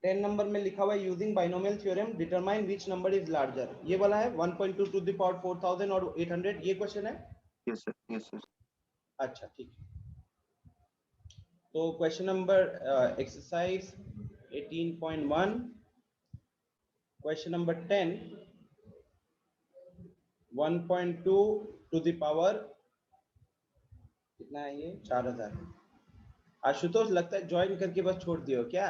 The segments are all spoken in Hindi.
10 नंबर में लिखा हुआ है using binomial theorem determine which number is larger, ये वाला है 1.2 टू द पावर 4000 और 800, ये क्वेश्चन है। Yes sir, yes sir. अच्छा ठीक है, तो question number exercise 18.1 question number 10 1.2 to the power कितना है ये 4000। आशुतोष लगता है ज्वाइन करके बस छोड़ दियो क्या,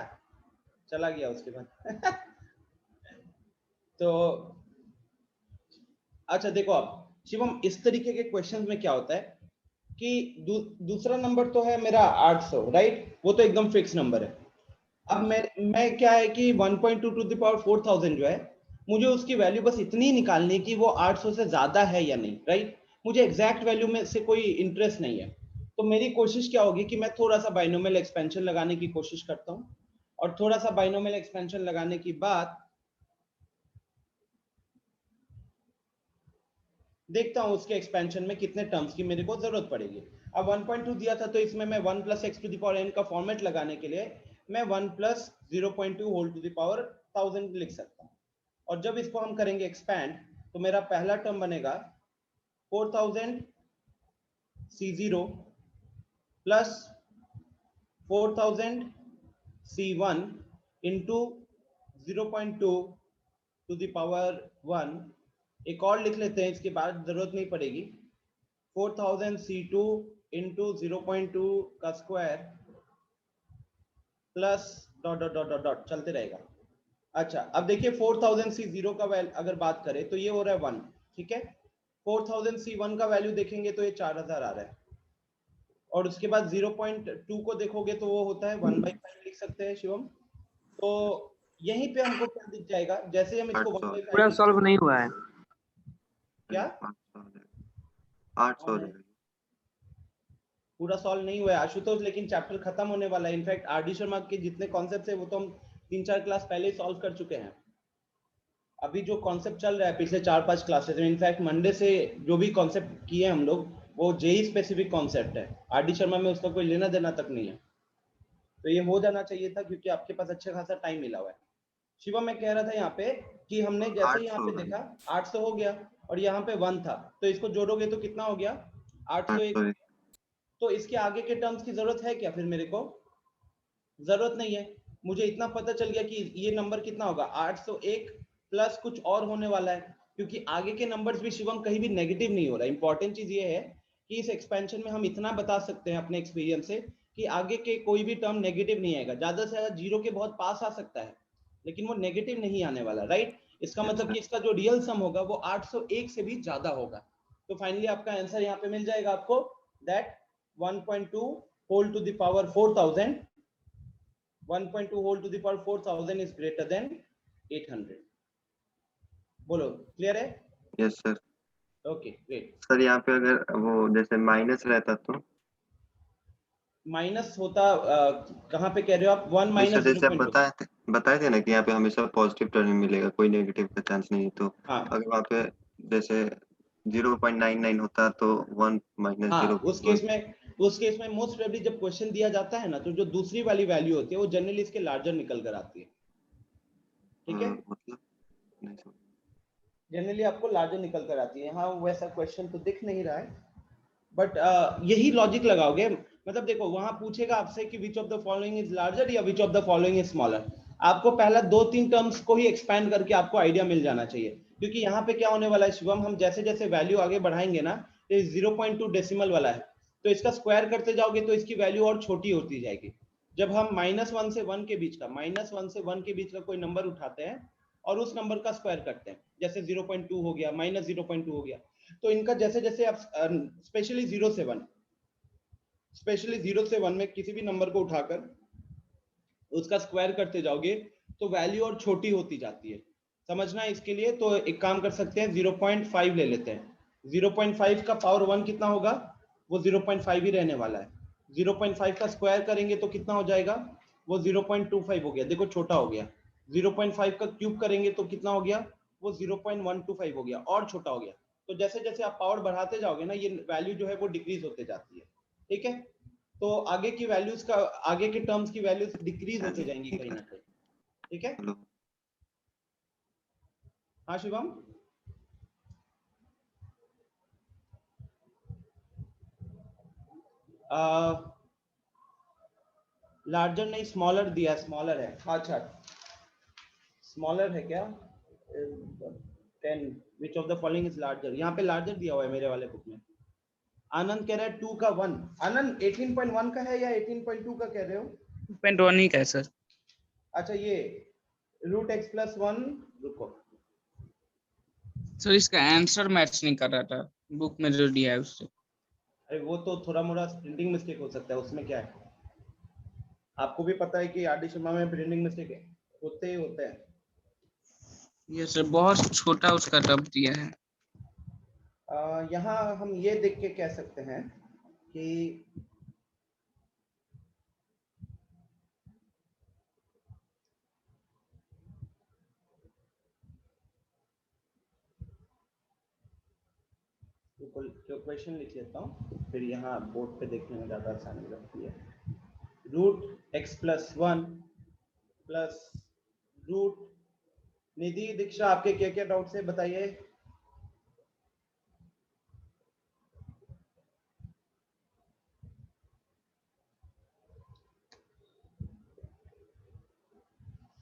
चला गया उसके बाद तो अच्छा देखो आप शिवम, इस तरीके के क्वेश्चंस में क्या होता है कि दूसरा नंबर तो है मेरा 800, राइट, वो तो एकदम फिक्स नंबर है। अब मैं क्या है कि 1.2 टू द पावर 4000 जो है, मुझे उसकी वैल्यू बस इतनी निकालनी कि वो 800 से ज्यादा है या नहीं, राइट। मुझे एग्जैक्ट वैल्यू में से कोई इंटरेस्ट नहीं है। तो मेरी कोशिश क्या होगी कि मैं थोड़ा सा बाइनोमियल एक्सपेंशन लगाने की कोशिश करता हूँ, और थोड़ा सा बाइनोमियल एक्सपेंशन लगाने की बाद देखता हूं उसके एक्सपेंशन में कितने टर्म्स की मेरे को जरूरत पड़ेगी। अब 1.2 दिया था तो इसमें मैं 1 plus X to the power n का फॉर्मेट लगाने के लिए मैं 1 plus 0.2 whole to the power 1000 लिख सकता हूं। और जब इसको हम करेंगे एक्सपैंड तो मेरा पहला टर्म बनेगा 4000 C0 plus 4000 C1 into 0.2 to the power 1। एक और लिख लेते हैं, इसके बाद जरूरत नहीं पड़ेगी। 4000 C2 इंटू 0.2 का square plus dot dot dot dot dot चलते रहेगा। अच्छा अब देखिए 4000 C0 का वैल्यू अगर बात करें तो ये हो रहा है 1, ठीक है। 4000 C1 का वैल्यू देखेंगे तो ये 4000 आ रहा है, और उसके बाद 0.2 को देखोगे तो वो होता है 1/5 लिख सकते हैं शिवम। तो यहीं पे हमको क्या दिख जाएगा, जैसे हम इसको 1/5 पूरा सॉल्व नहीं हुआ है क्या 800 पूरा सॉल्व नहीं हुआ है आशुतोष, लेकिन चैप्टर खत्म होने वाला है। इनफैक्ट आर डी शर्मा के जितने कॉन्सेप्ट है वो तो हम 3-4 क्लास पहले ही सॉल्व कर चुके हैं। अभी जो कॉन्सेप्ट चल रहा है पिछले 4-5 क्लासेस में, इनफैक्ट मंडे से जो भी कॉन्सेप्ट किए हम लोग वो जेई स्पेसिफिक कॉन्सेप्ट है, आर डी शर्मा में उसका कोई लेना देना तक नहीं है। तो ये हो जाना चाहिए था क्योंकि आपके पास अच्छा खासा टाइम मिला हुआ है। शिवम मैं कह रहा था यहाँ पे कि हमने जैसे यहाँ पे देखा 800 हो गया और यहाँ पे 1 था, तो इसको जोड़ोगे तो कितना हो गया 801। तो इसके आगे के टर्म्स की जरूरत है क्या, फिर मेरे को जरूरत नहीं है। मुझे इतना पता चल गया कि ये नंबर कितना होगा 801 प्लस कुछ और होने वाला है, क्योंकि आगे के नंबर्स भी शिवम कहीं भी नेगेटिव नहीं हो रहा। इंपॉर्टेंट चीज ये है कि इस एक्सपेंशन में हम इतना बता सकते हैं अपने एक्सपीरियंस से कि आगे के कोई भी टर्म नेगेटिव नहीं आएगा, ज्यादा से ज्यादा जीरो के बहुत पास आ सकता है लेकिन वो नेगेटिव नहीं आने वाला, राइट। इसका मतलब कि इसका जो रियल सम होगा वो 801 से भी ज्यादा होगा। तो फाइनली आपका आंसर यहाँ पे मिल जाएगा आपको, that 1.2 whole to the power 4000, 1.2 whole to the power 4000 is greater than 800। बोलो क्लियर है? Yes sir. Okay great. Sir यहाँ पे अगर वो जैसे माइनस रहता तो माइनस होता कहाँ पे कह रहे हो आप? 1 माइनस जैसे आप 0.2। बताए थे ना कि यहाँ पे हमेशा पॉजिटिव टर्म मिलेगा, कोई नेगेटिव का चांस नहीं। तो हाँ अगर वहाँ पे जैसे 0.99 होता तो 1 माइनस हाँ, 0.1। उस केस में मोस्ट प्रोबेबली जब क्वेश्चन दिया जाता है ना तो जो दूसरी वाली वैल्यू होती है वो जनरली इसके लार्जर निकल कर आती है, ठीक है। मतलब नहीं समझ। जनरली आपको लार्जर निकल कर आती है। हाँ वैसा क्वेश्चन तो दिख नहीं रहा है, बट यही लॉजिक लगाओगे। मतलब देखो वहां पूछेगा आपसे कि which of the following is larger या which of the following is smaller. आपको पहला 2-3 टर्म्स को ही एक्सपैंड करके आपको आइडिया मिल जाना चाहिए, क्योंकि यहाँ पे क्या होने वाला है शिवम, हम जैसे जैसे वैल्यू आगे बढ़ाएंगे ना, तो 0.2 डेसिमल वाला है तो इसका स्क्वायर करते जाओगे तो इसकी वैल्यू और छोटी होती जाएगी। जब हम -1 से 1 के बीच का कोई नंबर उठाते हैं और उस नंबर का स्क्वायर करते हैं, जैसे 0.2 हो गया, -0.2 हो गया, तो इनका जैसे जैसे आप स्पेशली 0 से 1 में किसी भी नंबर को उठाकर उसका स्क्वायर करते जाओगे तो वैल्यू और छोटी होती जाती है। समझना है इसके लिए तो एक काम कर सकते हैं, 0.5 ले लेते हैं। 0.5 का पावर 1 कितना होगा, वो 0.5 ही रहने वाला है। 0.5 का स्क्वायर करेंगे तो कितना हो जाएगा, वो 0.25 हो गया, देखो छोटा हो गया। 0.5 का क्यूब करेंगे तो कितना हो गया, वो 0.125 हो गया और छोटा हो गया। तो जैसे जैसे आप पावर बढ़ाते जाओगे ना ये वैल्यू जो है वो डिक्रीज होते जाती है, ठीक है। तो आगे की वैल्यूज का, आगे के टर्म्स की वैल्यूज डिक्रीज होते जाएंगी कहीं ना कहीं, ठीक है। हेलो। हाँ शिवम। लार्जर नहीं, स्मॉलर दिया, स्मॉलर है। अच्छा, स्मॉलर है क्या? 10 विच of the following is larger, यहाँ पे लार्जर दिया हुआ है मेरे वाले बुक में। आनंद कह रहा है 2 का 1। आनंद 18.1 का है या 18.2 का कह रहे हो? 2.1 ही का है सर। अच्छा, ये रूट एक्स प्लस 1, रुको सर इसका आंसर मैच नहीं कर रहा था बुक में जो दिया है उससे। अरे वो तो थोड़ा मोड़ा प्रिंटिंग मिस्टेक हो सकता है, उसमें क्या है। आपको भी पता है कि आर.डी. शर्मा में प्रिंटिंग मिस्टेक होते ही होते हैं। ये सर बहुत छोटा उसका टब दिया है। यहाँ हम ये देख के कह सकते हैं कि क्वेश्चन लिख लेता हूँ, फिर यहाँ बोर्ड पे देखने में ज़्यादा आसानी लगती है। Root x plus 1 plus root, Nidhi Diksha आपके क्या क्या डाउट्स है बताइए।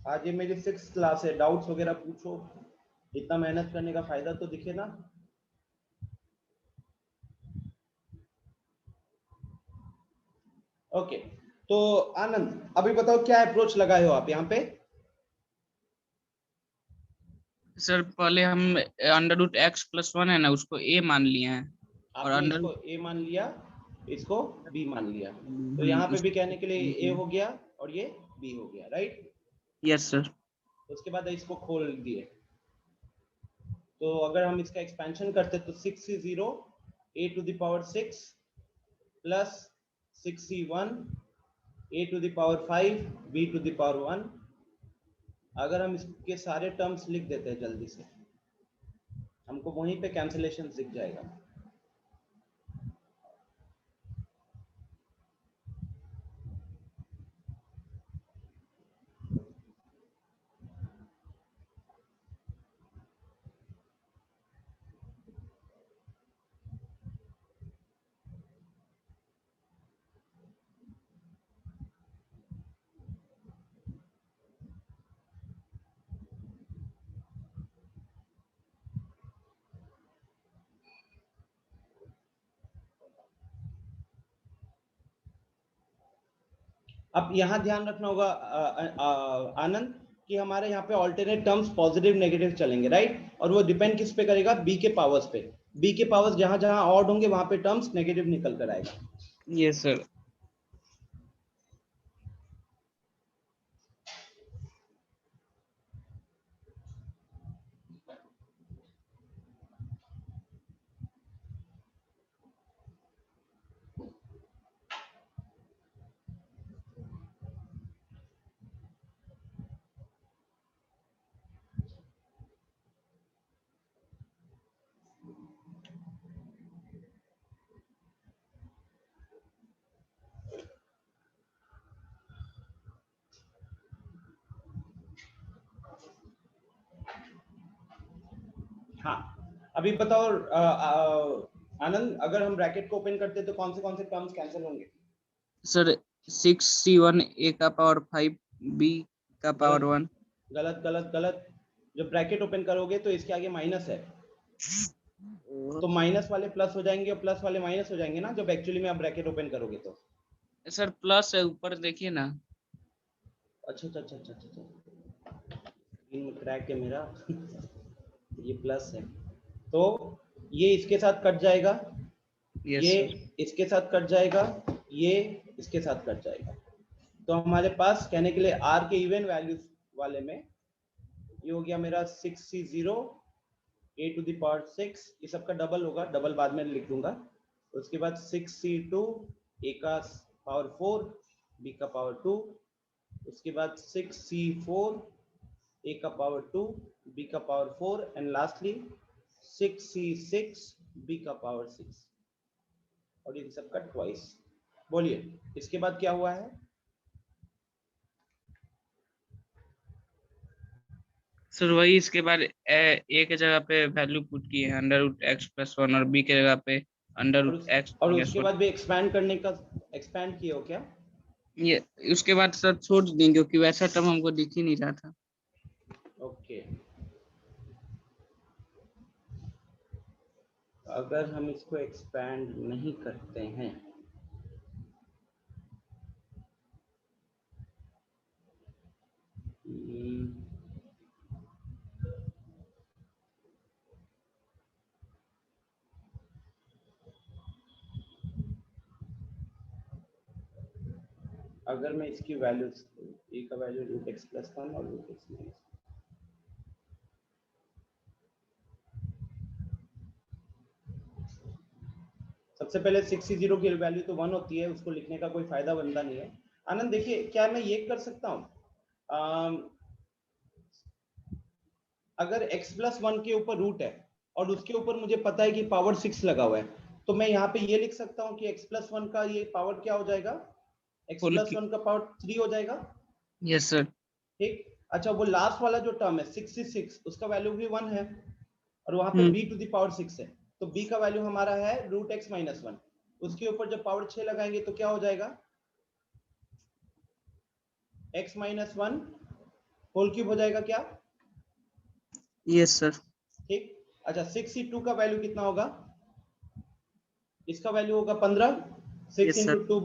आज ये मेरी 6th क्लास है, डाउट्स वगैरह पूछो, इतना मेहनत करने का फायदा तो दिखे ना। ओके, तो आनंद अभी बताओ क्या अप्रोच लगाए हो आप यहाँ पे? सर पहले हम अंडर रूट एक्स प्लस 1 है ना, उसको ए मान लिए हैं। और आपने अंडर इसको ए मान लिया, इसको बी मान लिया, तो यहाँ पे भी कहने के लिए ए हो गया और ये बी हो गया, राइट? Yes sir. उसके बाद इसको खोल दिए, तो अगर हम इसका एक्सपेंशन करते तो 6c0 a to the power 6 plus 6c1 a to the power 5 b to the power 1। अगर हम इसके सारे टर्म्स लिख देते हैं जल्दी से, हमको वहीं पे कैंसिलेशन दिख जाएगा। अब यहाँ ध्यान रखना होगा आनंद कि हमारे यहाँ पे ऑल्टरनेट टर्म्स पॉजिटिव नेगेटिव चलेंगे, राइट? और वो डिपेंड किस पे करेगा? बी के पावर्स पे। बी के पावर्स जहां जहां ऑड होंगे वहां पे टर्म्स नेगेटिव निकल कर आएगा। Yes sir. हाँ, अभी बताओ आनंद, अगर हम ब्रैकेट को ओपन करते तो कौन से टर्म्स कैंसिल होंगे? सर 6c1 a का पावर 5 b का पावर 1। गलत गलत गलत। जब ब्रैकेट ओपन करोगे तो इसके आगे माइनस है, तो माइनस वाले प्लस हो जाएंगे और प्लस वाले माइनस हो जाएंगे ना, जब एक्चुअली में आप ब्रैकेट ओपन करोगे तो। सर प्लस है ऊपर देखिए ना। अच्छा अच्छा अच्छा अच्छा अच्छा, स्क्रीन में क्रैक है मेरा ये प्लस है, तो ये इसके साथ कट जाएगा, यस ये सर। इसके साथ कट जाएगा, ये इसके साथ कट जाएगा। तो हमारे पास कहने के लिए आर के इवन वैल्यूज वाले में ये हो गया मेरा 6c0 a to the power 6, ये सबका डबल होगा, डबल बाद में लिख दूंगा। उसके बाद 6c2 a का पावर 4 b का पावर 2, उसके बाद 6c4 a का पावर 2 b का power 4 and lastly 6c6 b का पावर 6, और इन सबका ट्वाइस। बोलिए इसके बाद क्या हुआ है? सर वही इसके बाद ए के जगह पे वैल्यू पुट किए हैं √x+1 और बी के जगह पे √x और -1। उसके बाद भी एक्सपैंड करने का एक्सपैंड किए हो क्या? ये उसके बाद सर छोड़ देंगे क्योंकि वैसा टर्म हमको दिख ही नहीं रहा था। ओके, अगर हम इसको एक्सपैंड नहीं करते हैं अगर मैं इसकी वैल्यू ए का वैल्यू √x+1 और √x-, सबसे पहले 60 की वैल्यू तो 1 होती है, उसको लिखने का कोई फायदा बनता नहीं है। आनंद देखिए, क्या मैं ये कर सकता हूँ, अगर x+1 के ऊपर रूट है और उसके ऊपर मुझे पता है कि पावर 6 लगा हुआ है, तो मैं यहाँ पे ये लिख सकता हूँ कि x+1 का ये पावर क्या हो जाएगा, x+1 का पावर 3 हो जाएगा। Yes sir. ठीक, अच्छा वो लास्ट वाला जो टर्म है 66, उसका वैल्यू भी 1 है और वहां पे b⁶ है, तो b का वैल्यू हमारा है √x-1। उसके ऊपर जब पावर 6 लगाएंगे तो क्या हो जाएगा, x-1 होल क्यूब हो जाएगा क्या? Yes sir. ठीक, अच्छा 62 का वैल्यू कितना होगा, इसका वैल्यू होगा 15, 6 यस सर। इंटू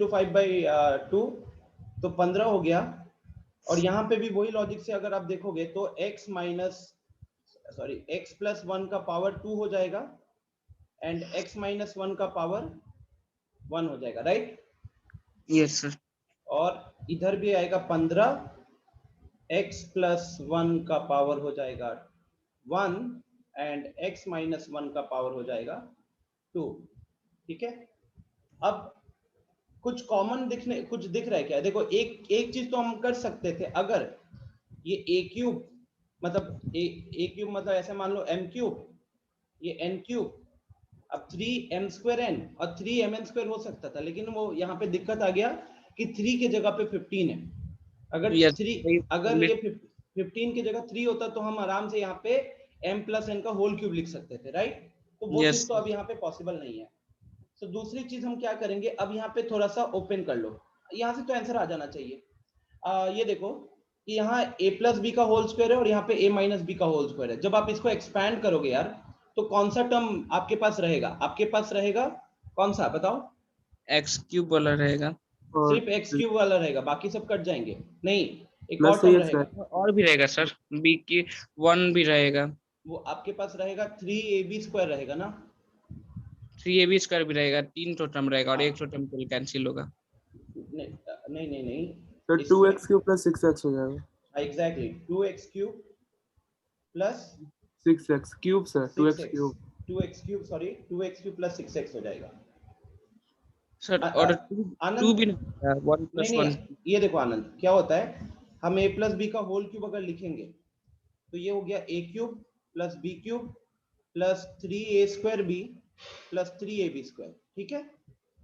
5/2 तो 15 हो गया। और यहाँ पे भी वही लॉजिक से अगर आप देखोगे तो x+1 का पावर 2 हो जाएगा एंड x-1 का पावर 1 हो जाएगा, राइट? Yes sir. और इधर भी आएगा 15, x+1 का पावर हो जाएगा 1 एंड x-1 का पावर हो जाएगा 2। ठीक है, अब कुछ कॉमन कुछ दिख रहा है क्या? देखो, एक चीज तो हम कर सकते थे, अगर ये a क्यूब मतलब a क्यूब मतलब ऐसे मान लो m क्यूब, ये n क्यूब, अब 3m²n और 3mn² हो सकता था, लेकिन वो यहाँ पे दिक्कत आ गया कि 3 के जगह पे 15 है। अगर यस। 3 अगर ये 15 की जगह 3 होता तो हम आराम से यहाँ पे m+n का होल क्यूब लिख सकते थे, राइट? तो वो यस चीज तो अब यहाँ पे पॉसिबल नहीं है। तो दूसरी चीज हम क्या करेंगे, अब यहाँ पे थोड़ा सा ओपन कर लो, यहाँ से तो आंसर आ जाना चाहिए। ये देखो कि यहाँ a+b का होल स्क्वायर है और यहाँ पे a-b का होल स्क्वायर है। जब आप इसको एक्सपैंड करोगे यार, तो कौन सा टर्म आपके पास रहेगा? आपके पास रहेगा कौन सा, बताओ? x³ वाला रहेगा। सिर्फ x³ वाला रहेगा, बाकी सब कट जाएंगे। नहीं, एक और प्लस टर्म एक्स रहेगा, और भी रहेगा सर, b की 1 भी रहेगा, वो आपके पास रहेगा 3ab² रहेगा ना। 3ab² भी रहेगा, 3 ठो टर्म रहेगा और हाँ, 1 ठो टर्म कैंसिल होगा। नहीं नहीं नहीं नहीं, तो इसमें 2x³ प्लस 6x हो जाएगा। Exactly 2x³ plus 6x cube sir, 2x 6x, cube. 2x³ sorry 2x³ plus 6x हो जाएगा। सर और 2 आनंद, भी नहीं, 1 नहीं + 1। नहीं, ये देखो आनंद, क्या होता है, हम a+b का होल क्यूब अगर लिखेंगे तो ये हो गया a³ plus b³ plus 3a² b plus 3ab², ठीक है?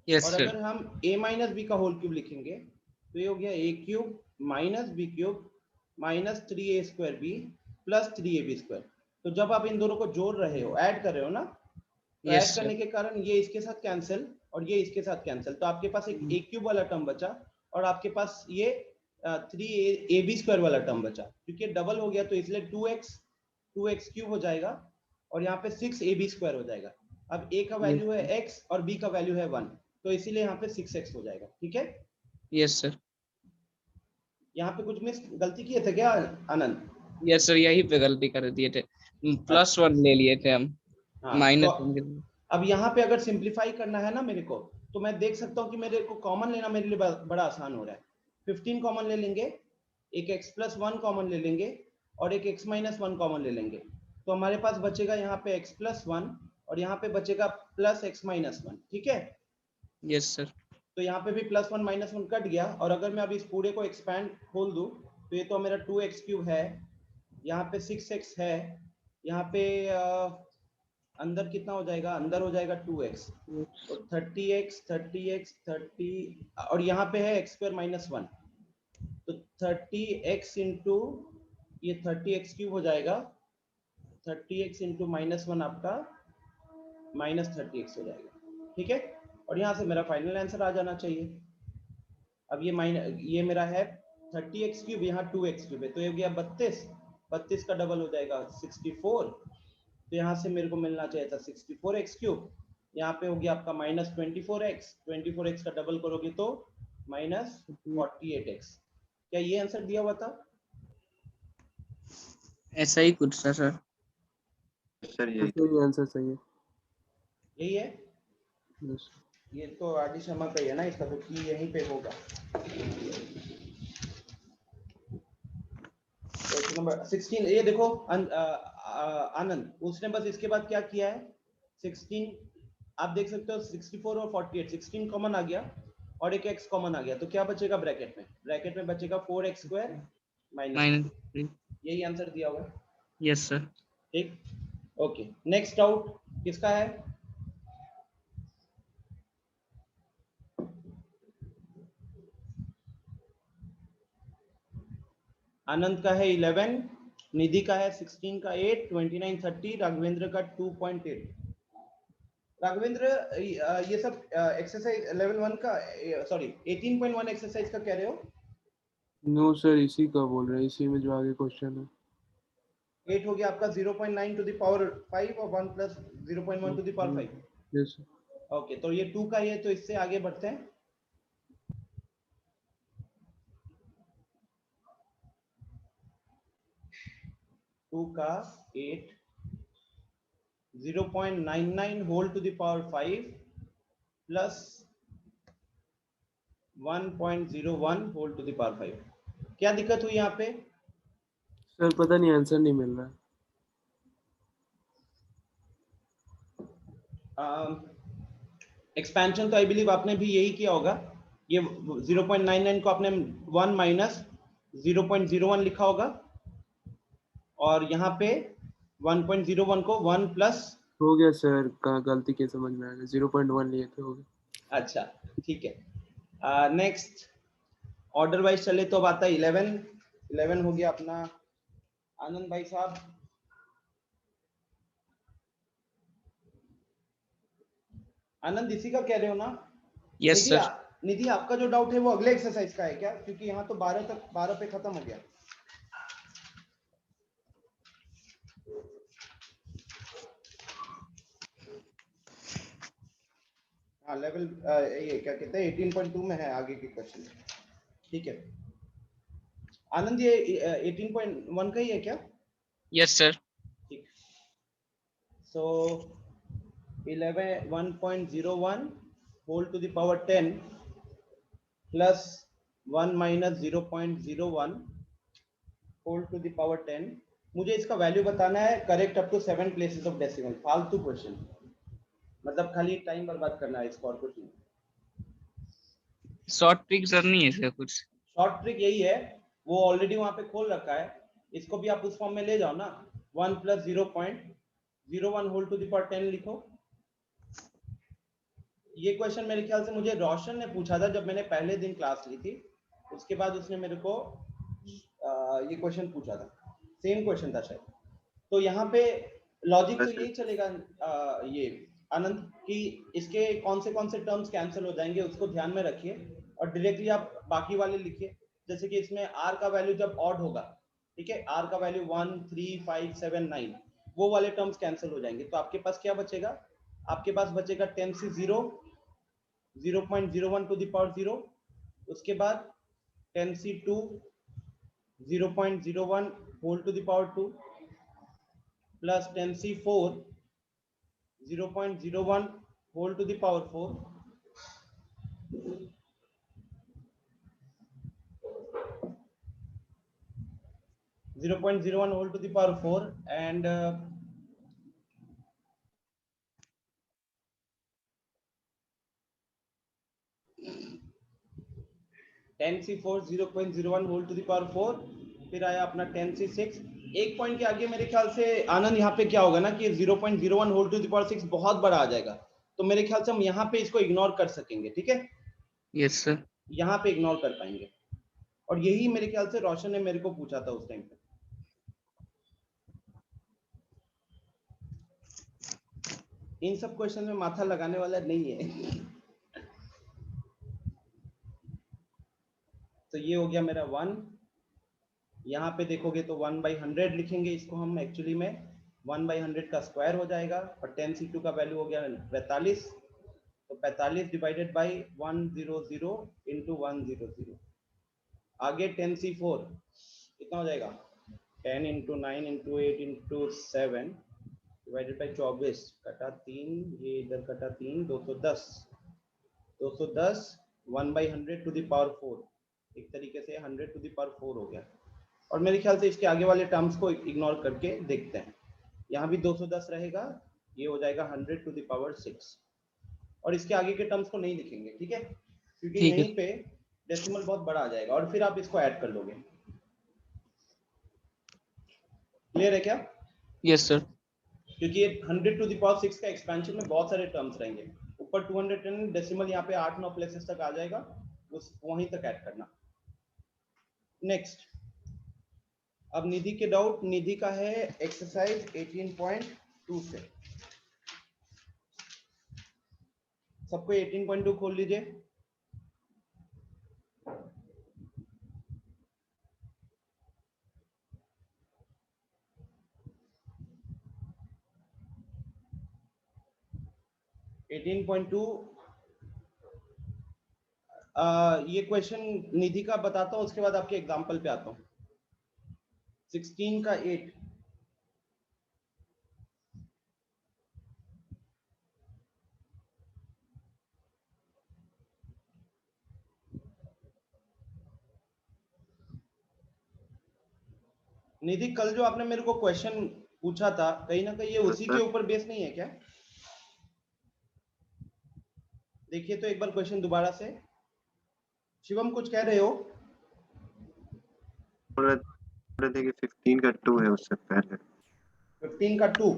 यस और सर। अगर हम a-b का होल क्यूब लिखेंगे तो ये हो गया a³ minus b³ minus 3a² b plus 3ab²। तो जब आप इन दोनों को जोड़ रहे हो, ऐड कर रहे हो ना, तो यस ऐड सर। करने के कारण ये इसके साथ कैंसिल और ये इसके साथ कैंसिल, तो आपके पास एक a³ वाला टर्म बचा और आपके पास ये 3ab² वाला टर्म बचा। क्योंकि डबल हो गया तो इसलिए 2x³ हो जाएगा और यहाँ पे 6ab² हो जाएगा। अब a का वैल्यू है x और b का वैल्यू है 1, तो इसीलिए यहाँ पे 6x हो जाएगा, ठीक है? Yes sir. यहाँ पे कुछ मिस गलती किए थे क्या आनंद? यस सर, यही पे गलती कर दिए थे, +1 ले लिए थे हम, हाँ, तो -1। अब यहाँ पे अगर सिंप्लीफाई करना है ना मेरे को, तो मैं देख सकता हूँ कि मेरे को कॉमन लेना मेरे लिए बड़ा आसान हो रहा है। 15 कॉमन ले लेंगे, एक x+1 कॉमन ले लेंगे और एक x-1 कॉमन ले लेंगे, तो हमारे पास बचेगा यहाँ पे x+1 और यहाँ पे बचेगा प्लस x-1, ठीक है? Yes sir. तो यहाँ पे भी +1 -1 कट गया और अगर मैं अब इस पूरे को एक्सपैंड खोल दूं तो ये तो मेरा 2x³ है, यहाँ पे 6x है, यहाँ पे अंदर कितना हो जाएगा, अंदर हो जाएगा 2x, तो 30x और यहाँ पे है x² - 1, तो 30x इंटू ये 30x क्यूब हो जाएगा, 30x इंटू -1 आपका -30x हो जाएगा, ठीक है। और यहाँ से मेरा फाइनल आंसर आ जाना चाहिए। अब ये मेरा है 30x क्यूब, यहाँ 2x क्यूब है, तो ये हो गया 32 का डबल हो जाएगा 64, तो यहाँ से मेरे को मिलना चाहिए था 64x क्यूब। यहाँ पे हो गया आपका -24x का डबल करोगे तो -48x। क्या ये आंसर दिया हुआ था? ऐसा ही कुछ था सर। सर यही सही आंसर सही है। यही है। Yes. ये तो आदि शर्मा का ही है ना, इसका तो की यहीं पे होगा। क्वेश्चन नंबर 16, ये देखो आनंद, उसने बस इसके बाद क्या किया है, 16 आप देख सकते हो, 64 और 48, 16 कॉमन आ गया और एक x कॉमन आ गया, तो क्या बचेगा ब्रैकेट में बचेगा 4x² -3। यही आंसर दिया हुआ है। Yes sir. ठीक, ओके। नेक्स्ट डाउट किसका है? आनंद का है 11, निधि का है 16 का 8, 29 30, राघवेंद्र का 2.8। राघवेंद्र ये सब एक्सरसाइज लेवल 1 का, सॉरी 18.1 एक्सरसाइज का कह रहे हो? नो सर, इसी का बोल रहे हैं, इसी में जो आगे क्वेश्चन है। 8 हो गया आपका 0.9 टू द पावर 5 और 1 plus 0.1 to the power 5। Yes. Okay, तो ये 2 का ही है, तो इससे आगे बढ़ते हैं। टू का 8, 0.99 whole to the power 5 plus 1.01 whole to the power 5। क्या दिक्कत हुई यहाँ पे? सर पता नहीं, आंसर नहीं मिल रहा है। एक्सपेंशन तो आई बिलीव आपने भी यही किया होगा। ये 0.99 को आपने 1 माइनस 0.01 लिखा होगा और यहाँ पे 1.01 को 1 प्लस। हो गया सर, कहाँ गलती के समझ में आ गया, 0.1 लिए थे, हो गया। अच्छा ठीक है। नेक्स्ट ऑर्डर वाइज चले तो अब आता है 11 हो गया अपना आनंद भाई साहब। आनंद इसी का कह रहे हो ना? Yes sir. निधि आपका जो डाउट है वो अगले एक्सरसाइज का है क्या? क्योंकि यहाँ तो 12 पे खत्म हो गया। हाँ लेवल ये क्या कहते हैं 18.2 में है आगे के क्वेश्चन। ठीक है आनंद, ये 18.1 का ही है क्या? Yes sir. ठीक, so 1.01 whole to the power 10 plus 1 minus 0.01 whole to the power 10। मुझे इसका वैल्यू बताना है correct up to 7 places of decimal. फालतू क्वेश्चन, मतलब खाली टाइम बर्बाद करना है इसको और कुछ नहीं। शॉर्ट ट्रिक सर नहीं है इसका कुछ? शॉर्ट ट्रिक यही है, वो ऑलरेडी वहां पे खोल रखा है, इसको भी आप उस फॉर्म में ले जाओ ना। 1 plus 0.01 whole to the power 10 लिखो। ये क्वेश्चन मेरे ख्याल से मुझे रोशन ने पूछा था जब मैंने पहले दिन क्लास ली थी, उसके बाद उसने मेरे को ये क्वेश्चन पूछा था, सेम क्वेश्चन था शायद। तो यहाँ पे लॉजिक तो यही चलेगा ये आनंद कि इसके कौन से टर्म्स कैंसिल हो जाएंगे उसको ध्यान में रखिए और डायरेक्टली आप बाकी वाले लिखिए। जैसे कि इसमें r का वैल्यू जब ऑड होगा, ठीक है, r का वैल्यू 1 3 5 7 9, वो वाले टर्म्स कैंसिल हो जाएंगे। तो आपके पास क्या बचेगा? आपके पास बचेगा 10 से 0 0.01 टू द पावर 0, उसके बाद 10 से 2 0.01 whole to the power 2 plus 10 से 4 0.01 whole to the power 4 0.01 whole to the power 4 and 10 से 4 0.01 whole to the power 4, फिर आया अपना 10 से 6। एक पॉइंट के आगे मेरे ख्याल से आनंद यहाँ पे क्या होगा ना कि 0.01 whole to the power 6 बहुत बड़ा आ जाएगा, तो मेरे ख्याल से हम यहाँ पे इसको इग्नोर कर सकेंगे। ठीक है, यस सर। यहाँ पे इग्नोर कर पाएंगे। और यही मेरे ख्याल से रोशन ने मेरे को पूछा था उस टाइम पे। इन सब क्वेश्चन में माथा लगाने वाला नहीं है। तो ये हो गया मेरा 1। यहाँ पे देखोगे तो 1/100 लिखेंगे इसको हम, एक्चुअली में 1/100 का स्क्वायर हो जाएगा और 10c2 का वैल्यू हो गया 45। तो 45 डिवाइडेड बाई 100 इंटू 100। आगे 10c4 कितना हो जाएगा, 10 into 9 into 8 into 7 divided by 24 कटा 3, ये इधर कटा 3, 210। 1/100 टू द पावर 4, एक तरीके से 100 टू द पावर 4 हो गया। और मेरे ख्याल से इसके आगे वाले टर्म्स को इग्नोर करके देखते हैं। यहाँ भी 210 रहेगा, ये हो जाएगा 100 टू द पावर 6। और इसके आगे के टर्म्स को नहीं लिखेंगे, ठीक है, क्योंकि ठीक है। यहीं पे डेसिमल बहुत बड़ा आ जाएगा और फिर आप इसको ऐड कर लोगे। क्लियर है क्या? Yes sir. क्योंकि ये 100 टू द पावर 6 का एक्सपेंशन में बहुत सारे टर्म्स रहेंगे। ऊपर 210 डेसिमल यहाँ पे 8-9 प्लेसेस तक आ जाएगा, उस वहीं तक ऐड करना। नेक्स्ट, अब निधि के डाउट, निधि का है एक्सरसाइज 18.2 से। सबको 18.2 खोल लीजिए। ये क्वेश्चन निधि का बताता हूँ, उसके बाद आपके एग्जाम्पल पे आता हूँ। 16 का 8, निधि कल जो आपने मेरे को क्वेश्चन पूछा था, कहीं ना कहीं ये उसी के ऊपर बेस नहीं है क्या? देखिए तो एक बार क्वेश्चन दोबारा से। शिवम कुछ कह रहे हो? बोल रहे थे कि 15 का 2 है उससे पहले। 15 का 2,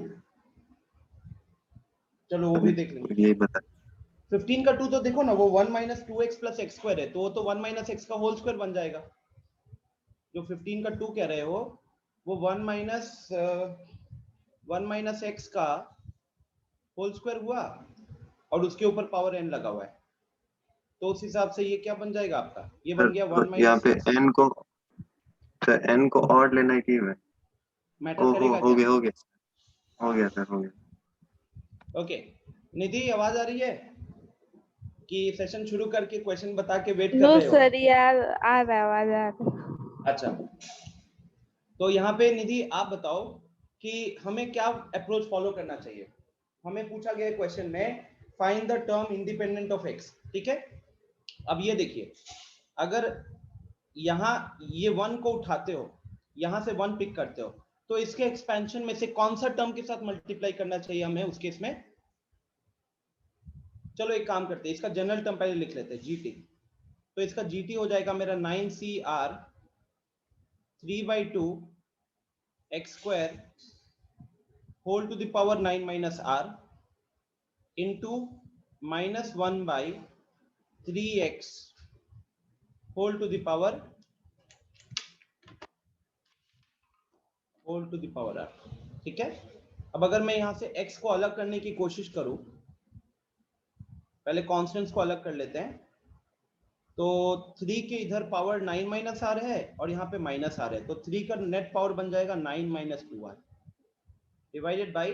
चलो वो भी देख लेंगे। यही बता। 15 का 2 तो देखो ना, वो 1 minus 2x plus x square है, तो वो तो 1 माइनस एक्स का होल स्क्वायर बन जाएगा। जो 15 का 2 कह रहे हो वो 1 माइनस एक्स का होल स्क्वायर हुआ और उसके ऊपर पावर n लगा हुआ है, तो उस हिसाब से ये क्या बन जाएगा आपका, ये बन गया 1 यहाँ माइनस पे n को, तो n को ऑड लेना है कि इवन? मैटर करेगा हो क्या? गया सर, हो गया। ओके, निधि आवाज आ रही है कि सेशन शुरू करके क्वेश्चन बता के वेट कर नो रहे हो? सर यार, आ रहा है, आवाज आ रहा है। अच्छा, तो यहाँ पे निधि आप बताओ कि हमें क्या अप्रोच फॉलो करना चाहिए। हमें पूछा गया क्वेश्चन में find the term independent of x, ठीक है। अब ये देखिए, अगर यहाँ ये 1 को उठाते हो, यहाँ से 1 पिक करते हो, तो इसके एक्सपेंशन में से कौन सा टर्म के साथ मल्टीप्लाई करना चाहिए हमें उस केस में? चलो एक काम करते हैं, इसका जनरल टर्म पहले लिख लेते हैं, जीटी। तो इसका जीटी हो जाएगा मेरा 9cr 3/2 x square whole to the power 9 minus r into minus 1 by 3x whole to the power r, ठीक है। अब अगर मैं यहां से x को अलग करने की कोशिश करूं, पहले कॉन्स्टेंट्स को अलग कर लेते हैं, तो 3 के इधर पावर 9 माइनस आर है और यहाँ पे माइनस आर है, तो 3 का नेट पावर बन जाएगा 9 minus 2r divided by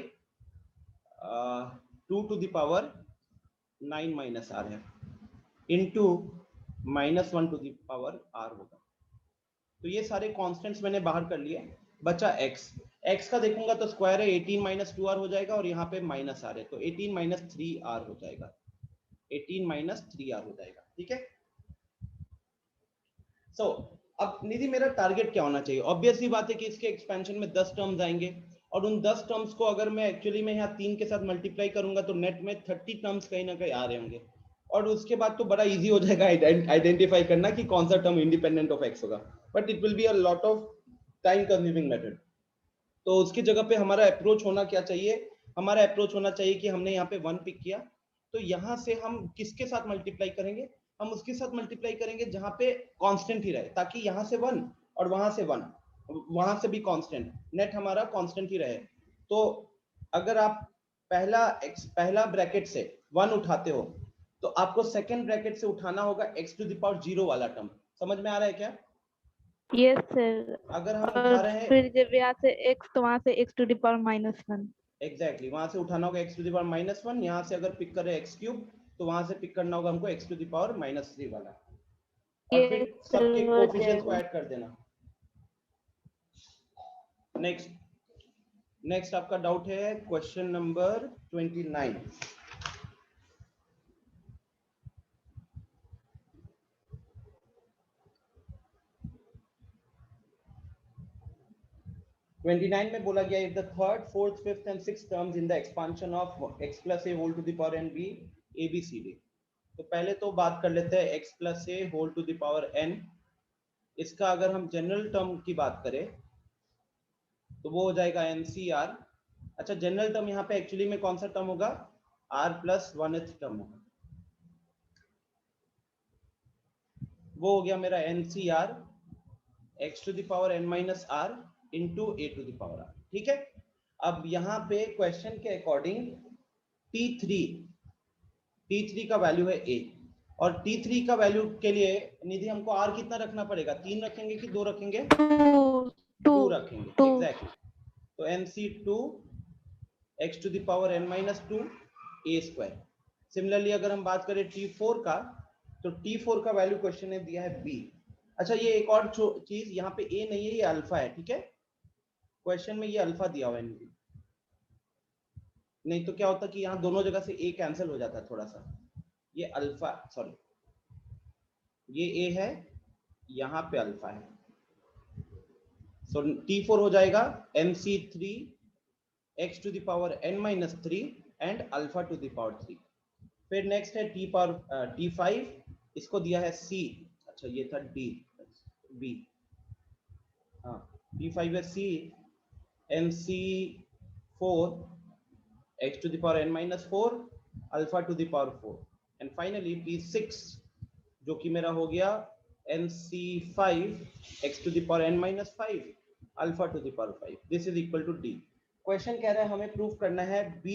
2 to the power 9 minus r है into minus 1 to the power r होगा। तो ये सारे कांस्टेंट्स मैंने बाहर कर लिए, बचा x का देखूंगा तो स्क्वायर है 18 माइनस 2r हो जाएगा और यहाँ पे माइनस आर है, तो 18 माइनस 3r हो जाएगा, 18 माइनस 3r हो जाएगा, ठीक है। सो अब निधि मेरा टारगेट क्या होना चाहिए? ऑब्वियसली बात है कि इसके एक्सपेंशन में 10 टर्म्स आएंगे और उन 10 टर्म्स को अगर मैं एक्चुअली में यहाँ 3 के साथ मल्टीप्लाई करूंगा तो नेट में 30 टर्म्स कहीं ना कहीं आ रहे होंगे, और उसके बाद तो बड़ा इजी हो जाएगा आइडेंटिफाई करना कि कौन सा टर्म इंडिपेंडेंट ऑफ एक्स होगा, but it will be a lot of time consuming method. तो उसकी जगह पे हमारा अप्रोच होना क्या चाहिए? हमारा अप्रोच होना चाहिए कि हमने यहाँ पे 1 पिक किया, तो यहाँ से हम किसके साथ मल्टीप्लाई करेंगे? हम उसके साथ मल्टीप्लाई करेंगे जहां पे कांस्टेंट ही रहे, ताकि यहाँ से 1 और वहां से 1, वहां से भी कांस्टेंट, नेट हमारा कांस्टेंट ही रहे। तो अगर आप पहला ब्रैकेट से 1 उठाते हो तो आपको सेकंड ब्रैकेट से उठाना होगा x टू द पावर 0 वाला टर्म। समझ में आ रहा है क्या? Yes sir. अगर हम और उठा रहे हैं फिर जब यहाँ से x तो वहां से x to the power -1। Exactly वहां से उठाना होगा x टू द पावर -1, यहाँ से अगर पिक करें x क्यूब तो वहां से पिक करना होगा हमको x टू द पावर -3 वाला, और फिर यस सबके सर, हो कोएफिशिएंट्स को जाएगा। ऐड कर देना। नेक्स्ट आपका डाउट है क्वेश्चन नंबर 29। में बोला गया if the third, fourth, fifth and sixth terms in the expansion of x plus a whole to the power n be a b c d। तो पहले तो बात कर लेते हैं x plus a whole to the power n। इसका अगर हम जनरल टर्म की बात करें तो वो हो जाएगा NCR। अच्छा, जनरल टर्म यहाँ पे एक्चुअली में कौन सा टर्म होगा? r plus 1th टर्म होगा। वो हो गया मेरा NCR x to the power n minus r into a to the power r। ठीक है, अब यहाँ पे क्वेश्चन के अकॉर्डिंग T3 का वैल्यू है a, और T3 का वैल्यू के लिए निधि हमको r कितना रखना पड़ेगा? 3 रखेंगे कि 2 रखेंगे? 2 रखेंगे, एग्जैक्टली। तो NC2 x to the power n minus 2 a square। Similarly अगर हम बात करें T4 का, तो T4 का वैल्यू क्वेश्चन ने दिया है b। अच्छा, ये एक और चीज, यहाँ पे a नहीं है, ये अल्फा है। ठीक है, क्वेश्चन में ये अल्फा दिया हुआ है, नहीं तो क्या होता कि यहाँ दोनों जगह से a कैंसिल हो जाता है थोड़ा सा। ये अल्फा, सॉरी, ये a है, यहाँ पे अल्फा है। सो T4 हो जाएगा MC3 x to the power n minus 3 and alpha to the power 3। फिर नेक्स्ट है T5, इसको दिया है c। अच्छा, ये था d, b, हाँ, T5 है c MC4 x to the power n minus 4 alpha to the power 4 and finally T6 जो कि मेरा हो गया NC5 x to the power n minus 5 alpha to the power 5। this is equal to d। Question कह रहा है हमें प्रूफ करना है b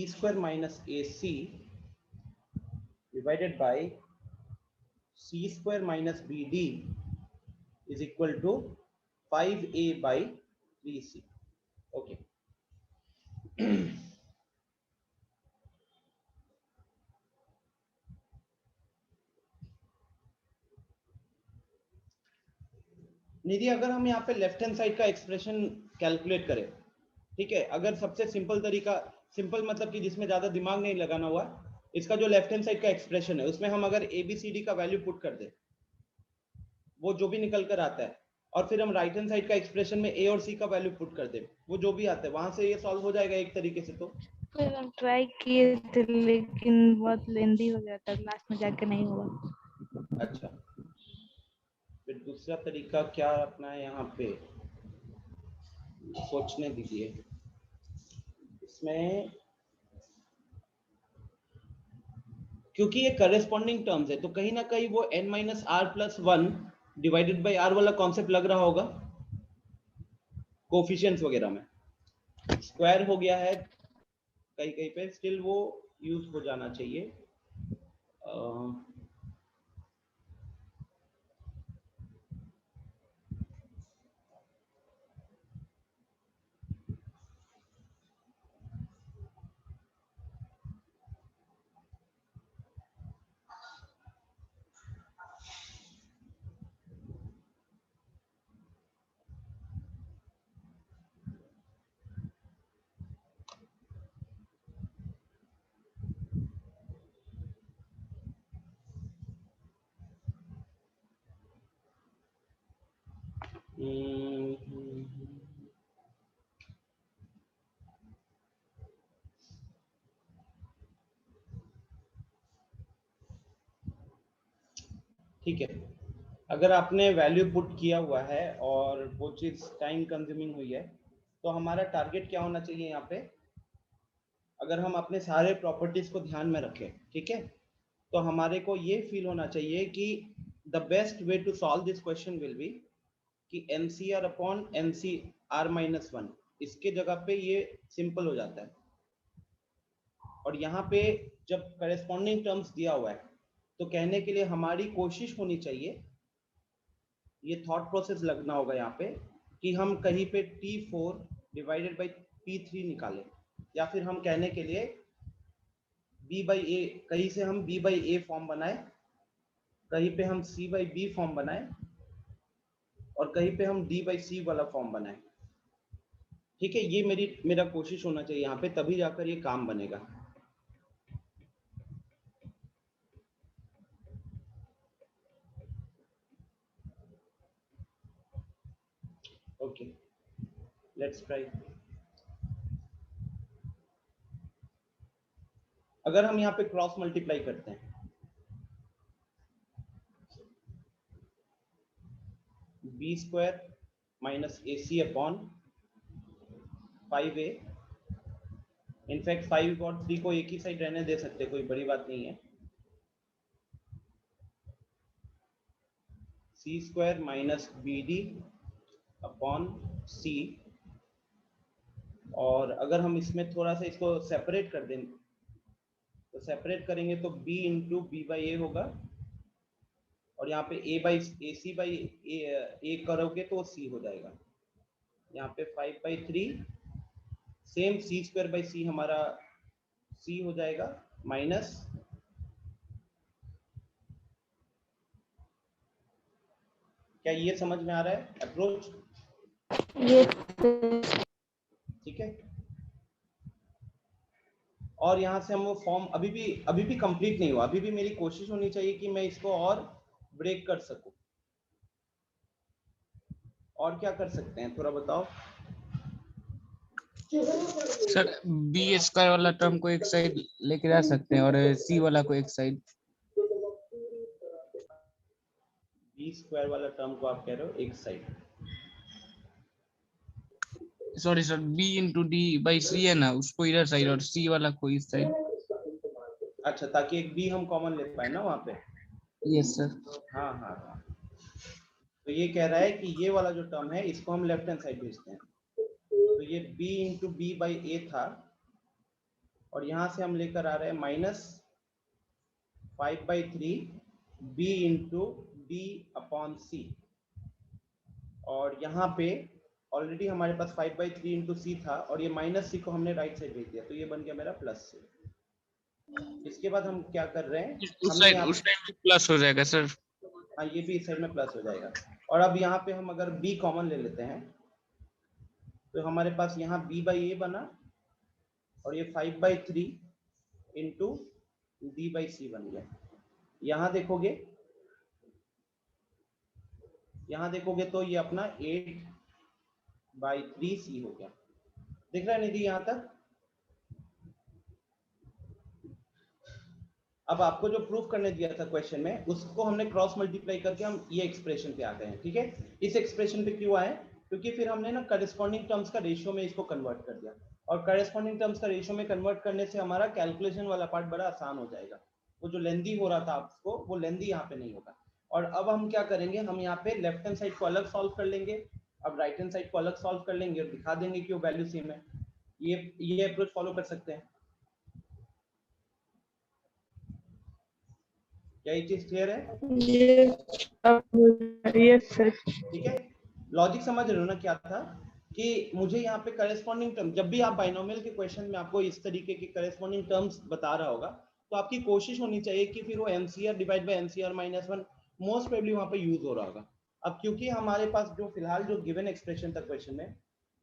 square minus AC divided by c square minus BD is equal to 5a by 3c। okay, निधि अगर हम यहाँ पे लेफ्ट हैंड साइड का एक्सप्रेशन कैलकुलेट करें, ठीक है, अगर सबसे सिंपल तरीका, सिंपल मतलब कि जिसमें ज्यादा दिमाग नहीं लगाना हुआ, इसका जो लेफ्ट हैंड साइड का एक्सप्रेशन है उसमें हम अगर ABCD का वैल्यू पुट कर दे, वो जो भी निकल कर आता है, और फिर हम राइट हैंड साइड का एक्सप्रेशन में A और C का वैल्यू पुट कर दे, वो जो भी आता है वहां से ये सॉल्व हो जाएगा एक तरीके से। तो फिर हम ट्राई किए थे लेकिन बहुत लेंदी हो गया था, लास्ट में जाके नहीं हुआ। अच्छा, फिर दूसरा तरीका क्या अपना है यहाँ पे, सोचने दीजिए। इसमें क्योंकि ये करेस्पॉन्डिंग टर्म्स है तो कहीं ना कहीं वो n minus r plus 1 divided by r वाला कॉन्सेप्ट लग रहा होगा कोफिशिएंट्स वगैरह में। स्क्वायर हो गया है कहीं कहीं पे, स्टिल वो यूज हो जाना चाहिए। ठीक है, अगर आपने वैल्यू पुट किया हुआ है और वो चीज टाइम कंज्यूमिंग हुई है तो हमारा टारगेट क्या होना चाहिए यहाँ पे, अगर हम अपने सारे प्रॉपर्टीज को ध्यान में रखें, ठीक है, तो हमारे को ये फील होना चाहिए कि the best way to solve this question will be कि NCR अपॉन NCR माइनस 1, इसके जगह पे ये सिंपल हो जाता है। और यहाँ पे जब करेस्पॉन्डिंग टर्म्स दिया हुआ है तो कहने के लिए हमारी कोशिश होनी चाहिए, ये थॉट प्रोसेस लगना होगा यहाँ पे, कि हम कहीं पे T4 डिवाइडेड बाई P3 निकालें, या फिर हम कहने के लिए B बाई A, कहीं से हम B बाई A फॉर्म बनाए, कहीं पे हम C बाई B फॉर्म बनाए, और कहीं पे हम D बाई C वाला फॉर्म बनाए। ठीक है, ये मेरा कोशिश होना चाहिए यहाँ पे, तभी जाकर ये काम बनेगा। Okay, let's try. अगर हम यहाँ पे क्रॉस मल्टीप्लाई करते हैं, b square minus AC upon 5A, in fact 5 और 3 को एक ही साइड रहने दे सकते, कोई बड़ी बात नहीं है। C square minus BD upon C, और अगर हम इसमें थोड़ा सा इसको सेपरेट कर दें, तो सेपरेट करेंगे तो B इंटू B बाई ए होगा, और यहाँ पे A बाई AC बाई ए करोगे तो C हो जाएगा। यहाँ पे 5/3 same C square by C हमारा C हो जाएगा, माइनस क्या ये समझ में आ रहा है अप्रोच? ये ठीक है, और यहाँ से हम वो फॉर्म अभी भी कंप्लीट नहीं हुआ, अभी भी मेरी कोशिश होनी चाहिए कि मैं इसको और ब्रेक कर सकूं। और क्या कर सकते हैं थोड़ा बताओ सर बी स्क्वायर वाला टर्म को एक साइड लेके जा सकते हैं और सी वाला को एक साइड। बी स्क्वायर वाला टर्म को आप कह रहे हो एक side? Sorry sir, b into d by c है ना, उसको इधर साइड और सी वाला को इस साइड। अच्छा, ताकि एक बी हम कॉमन ले पाए ना वहां पे। Yes sir. हाँ हाँ हाँ, तो ये कह रहा है कि ये वाला जो टर्म है इसको हम लेफ्ट हैंड साइड भेजते हैं, तो ये b into b by a था, और यहाँ से हम लेकर आ रहे हैं minus 5/3 b into d upon c, और यहाँ पे ऑलरेडी हमारे पास 5/3 इंटू सी था, और ये माइनस सी को हमने राइट साइड भेज दिया, तो ये बन गया मेरा प्लस सी। इसके बाद हम क्या कर रहे हैं, उस साइड प्लस हो जाएगा सर। हाँ, ये भी इस साइड में प्लस हो जाएगा। और अब यहाँ पे हम अगर b कॉमन ले लेते हैं, तो हमारे पास यहाँ b बाई ए बना, और ये 5/3 इंटू डी बाई सी बन गया। यहाँ देखोगे तो ये अपना 8/3 सी हो गया। दिख रहा है निधि यहाँ तक? अब आपको जो प्रूफ करने दिया था क्वेश्चन में, उसको हमने क्रॉस मल्टीप्लाई करके हम ये एक्सप्रेशन पे आ गए हैं। ठीक है, इस एक्सप्रेशन पे क्यों आए? क्योंकि फिर हमने ना करस्पॉन्डिंग टर्म्स का रेशियो में इसको कन्वर्ट कर दिया, और करस्पॉन्डिंग टर्म्स का रेशियो में कन्वर्ट करने से हमारा कैलकुलेशन वाला पार्ट बड़ा आसान हो जाएगा। वो जो लेंदी हो रहा था आपको, वो लेंदी यहाँ पे नहीं होगा। और अब हम क्या करेंगे, हम यहाँ पे लेफ्ट हैंड साइड को अलग सॉल्व कर लेंगे, अब राइट हैंड साइड को अलग सॉल्व कर लेंगे, और दिखा देंगे कि वो वैल्यू सेम है। ये अप्रोच फॉलो कर सकते हैं क्या? ये चीज क्लियर है? Yes sir. ठीक है, लॉजिक समझ रहे हो ना क्या था, कि मुझे यहाँ पे करस्पॉन्डिंग टर्म, जब भी आप बाइनोमियल के क्वेश्चन में आपको इस तरीके की करस्पॉन्डिंग टर्म्स बता रहा होगा, तो आपकी कोशिश होनी चाहिए कि फिर वो MCR divide by MCR minus 1 most probably वहां पे यूज हो रहा होगा। अब क्योंकि हमारे पास जो फिलहाल जो गिवन एक्सप्रेशन था क्वेश्चन में,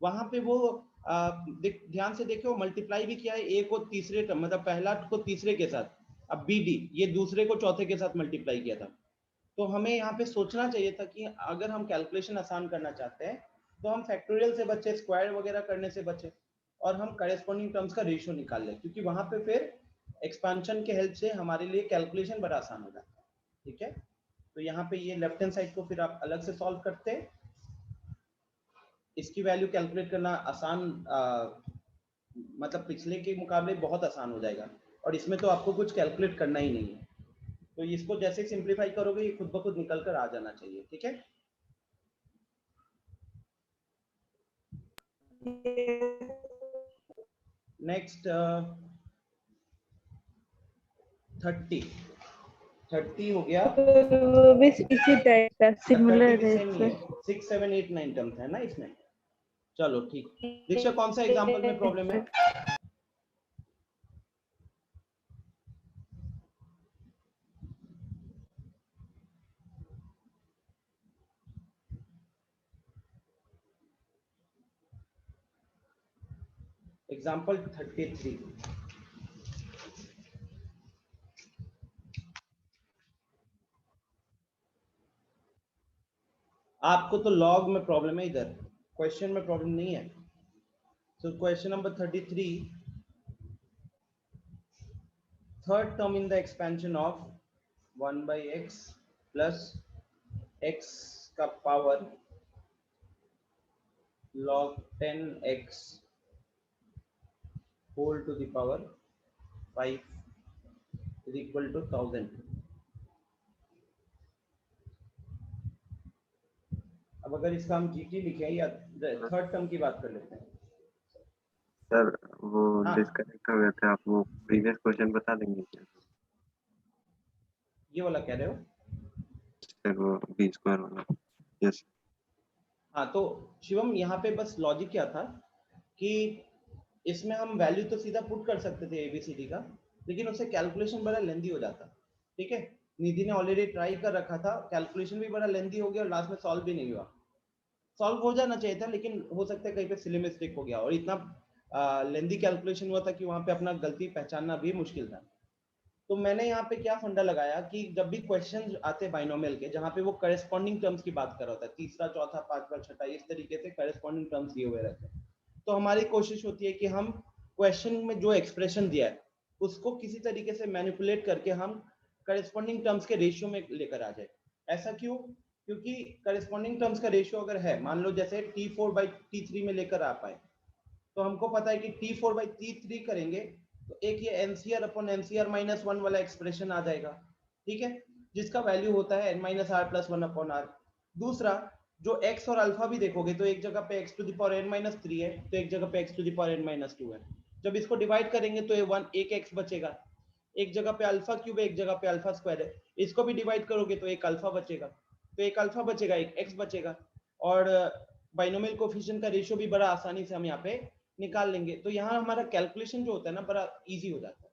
वहां पे वो ध्यान से देखो, मल्टीप्लाई भी किया है ए को तीसरे टर्म, मतलब पहला को तीसरे के साथ, अब BD ये दूसरे को चौथे के साथ मल्टीप्लाई किया था। तो हमें यहाँ पे सोचना चाहिए था कि अगर हम कैलकुलेशन आसान करना चाहते हैं तो हम फैक्टोरियल से बचे, स्क्वायर वगैरह करने से बचे, और हम करेस्पॉन्डिंग टर्म्स का रेशियो निकाल लें, क्योंकि वहां पे फिर एक्सपेंशन के हेल्प से हमारे लिए कैलकुलेशन बड़ा आसान हो जाता है। ठीक है, तो यहाँ पे ये लेफ्ट हैंड साइड को फिर आप अलग से सॉल्व करते हैं, इसकी वैल्यू कैलकुलेट करना आसान, मतलब पिछले के मुकाबले बहुत आसान हो जाएगा, और इसमें तो आपको कुछ कैलकुलेट करना ही नहीं है। तो इसको जैसे सिंप्लीफाई करोगे ये खुद ब खुद निकल कर आ जाना चाहिए। ठीक है, नेक्स्ट 30 हो गया। वो भी इसी टाइप का सिमिलर है सेम ही है, 6 7 8 9 टर्म्स है ना इसमें। चलो ठीक। दीक्षा कौन सा एग्जांपल में प्रॉब्लम है? एग्जांपल 33। आपको तो लॉग में प्रॉब्लम है, इधर क्वेश्चन में प्रॉब्लम नहीं है। So question number 33, third term in the expansion of 1 by x plus x का power log 10x whole to the power 5 is equal to 1000। अब अगर इसका हम जीटी लिखें या थर्ड टर्म की बात कर लेते हैं। सर वो हाँ। डिस्कनेक्ट हो गया था, आप वो प्रीवियस क्वेश्चन बता देंगे क्या? ये वाला कह रहे हो? सर वो बी स्क्वायर वाला। यस। हाँ तो शिवम यहाँ पे बस लॉजिक क्या था कि इसमें हम वैल्यू तो सीधा पुट कर सकते थे एबीसीडी का, लेकिन उससे कैलकुलेशन बड़ा लेंदी हो जाता। ठीक है, निधि ने ऑलरेडी ट्राई कर रखा था, कैलकुलेशन भी बड़ा लेंदी हो गया और लास्ट में सॉल्व भी नहीं हुआ। सॉल्व हो जाना चाहिए था, लेकिन हो सकता है कहीं पे सिली मिस्टेक हो गया और इतना लेंदी कैलकुलेशन हुआ था कि वहां पे अपना गलती पहचानना भी मुश्किल था। तो मैंने यहाँ पे क्या फंडा लगाया कि जब भी क्वेश्चन आते बाइनोमियल के, जहाँ पे वो करेस्पॉन्डिंग टर्म्स की बात कर रहा होता है, तीसरा चौथा पांचवा छठा इस तरीके से करेस्पॉन्डिंग टर्म्स दिए हुए रहते हैं, तो हमारी कोशिश होती है कि हम क्वेश्चन में जो एक्सप्रेशन दिया है उसको किसी तरीके से मैनिपुलेट करके हम करेस्पॉन्डिंग टर्म्स के रेशियो में लेकर आ जाए। ऐसा क्यों? क्योंकि करेस्पॉन्डिंग टर्म्स का रेशियो अगर है, मान लो जैसे T4/T3 में लेकर आ पाए, तो हमको पता है कि T4/T3 करेंगे तो एक ये NCR अपॉन NCR माइनस 1 वाला एक्सप्रेशन आ जाएगा। ठीक है, जिसका वैल्यू होता है n minus r plus 1 upon r। दूसरा जो x और अल्फा भी देखोगे तो एक जगह पे x to the power n minus 3 है, तो एक जगह पे x to the power n minus 2 है। जब इसको डिवाइड करेंगे तो ये एक x बचेगा, एक जगह पे अल्फा क्यूब है, एक जगह पे अल्फा स्क्वायर है। इसको भी डिवाइड करोगे तो एक अल्फा बचेगा, तो एक अल्फा बचेगा, एक x बचेगा, और बाइनोमियल कोफिशिएंट का रेशियो भी बड़ा आसानी से हम यहाँ पे निकाल लेंगे। तो यहाँ हमारा कैलकुलेशन जो होता है ना बड़ा इजी हो जाता है,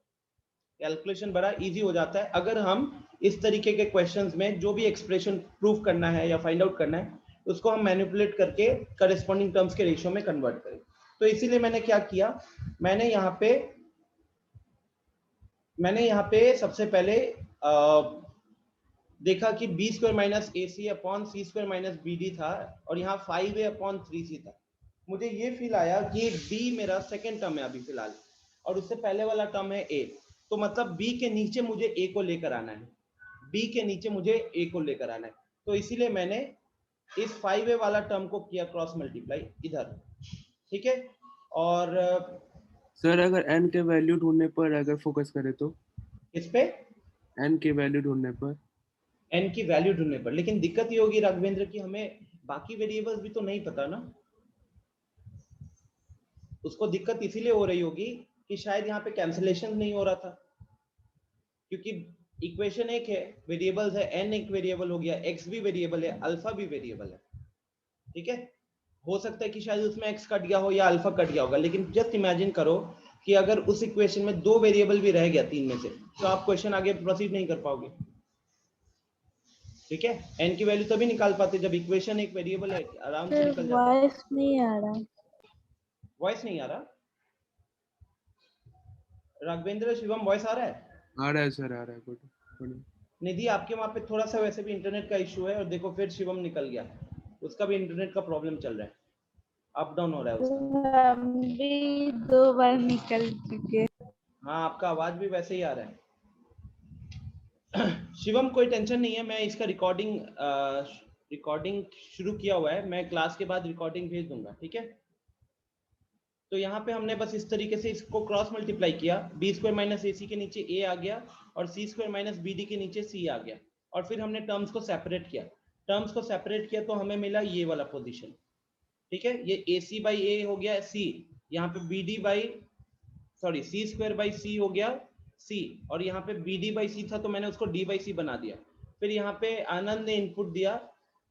कैलकुलेशन बड़ा इजी हो जाता है अगर हम इस तरीके के क्वेश्चंस में जो भी एक्सप्रेशन प्रूव करना है या फाइंड आउट करना है उसको हम मैनिपुलेट करके करेस्पॉन्डिंग टर्म्स के रेशियो में कन्वर्ट करें। तो इसीलिए मैंने क्या किया, मैंने यहाँ पे सबसे पहले देखा कि बी स्क्वायर माइनस ए सी अपॉन सी स्क्वायर माइनस बी डी था और यहाँ 5a अपॉन 3c था। मुझे ये फील आया कि d मेरा सेकेंड टर्म है अभी फिलहाल और उससे पहले वाला टर्म है a, तो मतलब b के नीचे मुझे a को लेकर आना है, b के नीचे मुझे a को लेकर आना है। तो इसीलिए मैंने इस 5a वाला टर्म को किया क्रॉस मल्टीप्लाई इधर। ठीक है, और सर अगर n के वैल्यू ढूंढने पर अगर फोकस करें तो इस पे n की वैल्यू ढूंढने पर, n की वैल्यू ढूंढने पर, लेकिन दिक्कत ये होगी राघवेंद्र की हमें बाकी वेरिएबल्स भी तो नहीं पता ना। उसको दिक्कत इसीलिए हो रही होगी कि शायद यहाँ पे कैंसिलेशन नहीं हो रहा था, क्योंकि इक्वेशन एक है, वेरिएबल्स है, n एक वेरिएबल हो गया, x भी वेरिएबल है, अल्फा भी वेरिएबल है। ठीक है, हो सकता है कि शायद उसमें x कट गया हो या अल्फा कट गया होगा, लेकिन जस्ट इमेजिन करो कि अगर उस इक्वेशन में 2 वेरिएबल भी रह गया 3 में से, तो आप क्वेश्चन आगे प्रोसीड नहीं कर पाओगे। ठीक है, n की वैल्यू तभी निकाल पाते जब इक्वेशन एक वेरिएबल है, आराम से निकल जाता है। वॉइस नहीं आ रहा। वॉइस नहीं आ रहा? राघवेंद्र शिवम वॉइस आ रहा है? आ रहा है सर, आ रहा है। गुड। निधि आपके वहां पे थोड़ा सा वैसे भी इंटरनेट का इशू है, और देखो फिर शिवम निकल गया, उसका भी इंटरनेट का प्रॉब्लम चल रहा है, अप डाउन हो रहा है उसका। हम भी 2 बार निकल चुके। हाँ आपका आवाज भी वैसे ही आ रहा है। शिवम कोई टेंशन नहीं है, मैं इसका रिकॉर्डिंग शुरू किया हुआ है, मैं क्लास के बाद रिकॉर्डिंग भेज दूंगा। ठीक है, तो यहाँ पे हमने बस इस तरीके से इसको क्रॉस मल्टीप्लाई किया, बी स्क्वायर माइनस ए सी के नीचे a आ गया और सी स्क्वायर माइनस बी डी के नीचे c आ गया, और फिर हमने टर्म्स को सेपरेट किया, तो हमें मिला ये वाला पोजीशन। ठीक है, ये AC बाई ए हो गया C, यहाँ पे BD by sorry C square by C हो गया C, और यहाँ पे BD बाई C था तो मैंने उसको D बाई C बना दिया। फिर यहाँ पे आनंद ने इनपुट दिया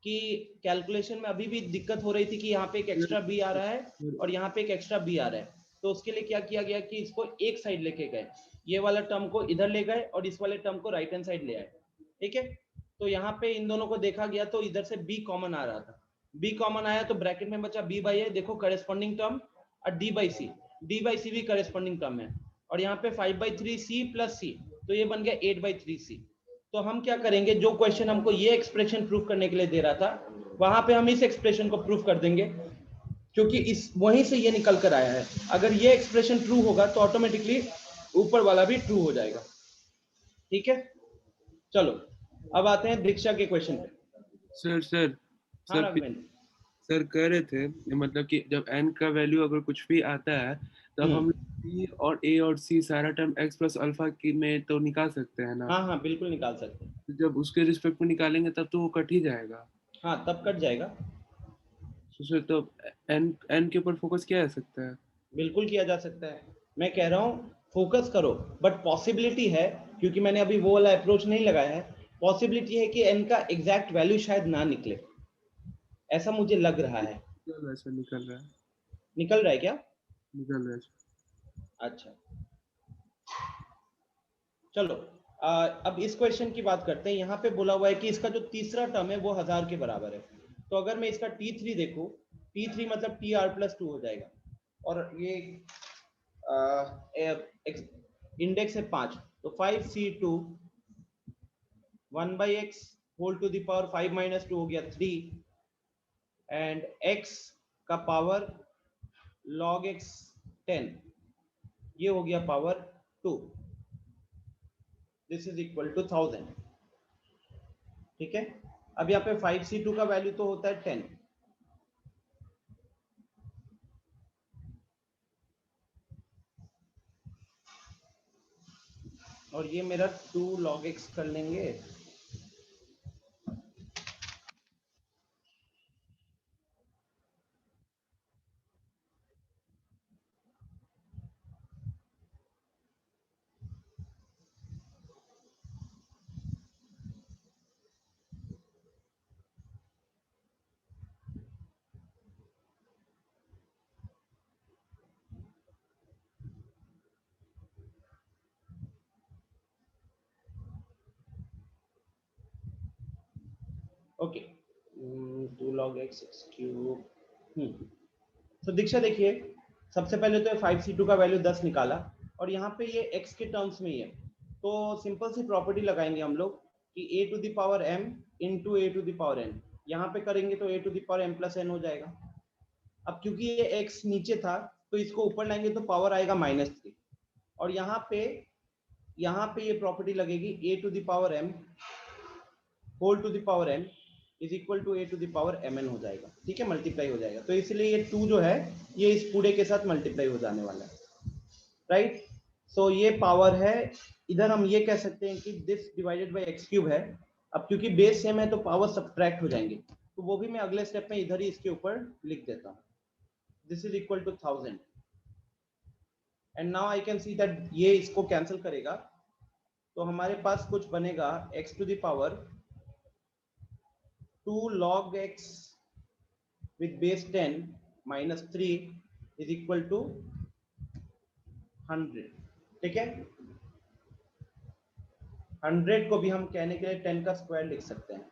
कि कैलकुलेशन में अभी भी दिक्कत हो रही थी कि यहाँ पे एक एक्स्ट्रा B आ रहा है और यहाँ पे एक एक्स्ट्रा B आ रहा है, तो उसके लिए क्या किया गया कि इसको एक साइड लेके गए, ये वाला टर्म को इधर ले गए और इस वाले टर्म को राइट हैंड साइड ले आए। ठीक है, तो यहाँ पे इन दोनों को देखा गया तो इधर से B कॉमन आ रहा था, B कॉमन आया तो ब्रैकेट में बचा B बाई ए, देखो करेस्पॉन्डिंग टर्म, और D बाई C भी करेस्पॉन्डिंग टर्म है, और यहाँ पे 5/3 C प्लस C, तो ये बन गया 8/3 C। तो हम क्या करेंगे, जो क्वेश्चन हमको ये एक्सप्रेशन प्रूफ करने के लिए दे रहा था वहां पे हम इस एक्सप्रेशन को प्रूफ कर देंगे, क्योंकि इस वहीं से ये निकल कर आया है। अगर ये एक्सप्रेशन ट्रू होगा तो ऑटोमेटिकली ऊपर वाला भी ट्रू हो जाएगा। ठीक है, चलो अब आते हैं दीक्षा के क्वेश्चन पे। सर हाँ सर राघवेंद्र, सर कह रहे थे मतलब कि जब n का वैल्यू अगर कुछ भी आता है तब हम C और A और C सारा टर्म x प्लस अल्फा की में तो निकाल सकते हैं ना। हाँ हाँ बिल्कुल निकाल सकते हैं। तो जब उसके रिस्पेक्ट में निकालेंगे तब तो वो कट ही जाएगा। हाँ तब कट जाएगा, तो सर तो n के ऊपर फोकस किया जा सकता है। बिल्कुल किया जा सकता है। मैं कह रहा हूँ फोकस करो, बट पॉसिबिलिटी है, क्योंकि मैंने अभी वो वाला अप्रोच नहीं लगाया है, पॉसिबिलिटी है कि n का एग्जैक्ट वैल्यू शायद ना निकले, ऐसा मुझे लग रहा है। सर निकल रहा है। निकल रहा है क्या? निकल रहा है। अच्छा चलो, अब इस क्वेश्चन की बात करते हैं। यहाँ पे बोला हुआ है कि इसका जो तीसरा टर्म है वो 1000 के बराबर है। तो अगर मैं इसका T3 देखूं, T3 मतलब TR+2 हो जाएगा, और ये इंडेक्स है 5, तो 5C2 1/x whole to the power 5 - 2 हो गया 3, एंड x का पावर log x 10, ये हो गया power 2, this is equal to 1000। ठीक है, अब यहाँ पे 5C2 का वैल्यू तो होता है 10, और ये मेरा 2 log x कर लेंगे, ओके 2 log x क्यूब। तो दीक्षा देखिए, सबसे पहले तो 5C2 का वैल्यू 10 निकाला, और यहाँ पे ये x के टर्म्स में ही है, तो सिंपल सी प्रॉपर्टी लगाएंगे हम लोग कि a to the power m into a to the power n, यहाँ पे करेंगे तो a to the power m plus n हो जाएगा। अब क्योंकि ये x नीचे था तो इसको ऊपर लाएंगे तो पावर आएगा -3, और यहाँ पे ये प्रॉपर्टी लगेगी a to the power m whole to the power n is equal to a to the power mn हो जाएगा। ठीक है, मल्टीप्लाई हो जाएगा, तो इसलिए ये 2 जो है ये इस पूरे के साथ मल्टीप्लाई हो जाने वाला है, राइट। सो ये पावर है, इधर हम ये कह सकते हैं कि this divided by x cube है। अब क्योंकि बेस सेम है तो पावर सब्ट्रैक्ट हो जाएंगे, तो वो भी मैं अगले स्टेप में इधर ही इसके ऊपर लिख देता हूँ, this is equal to 1000, and now I can see that ये इसको कैंसिल करेगा, तो हमारे पास कुछ बनेगा x to the power 2 log x with base 10 minus 3 is equal to 100। ठीक है, 100 को भी हम कहने के लिए 10 का स्क्वायर लिख सकते हैं।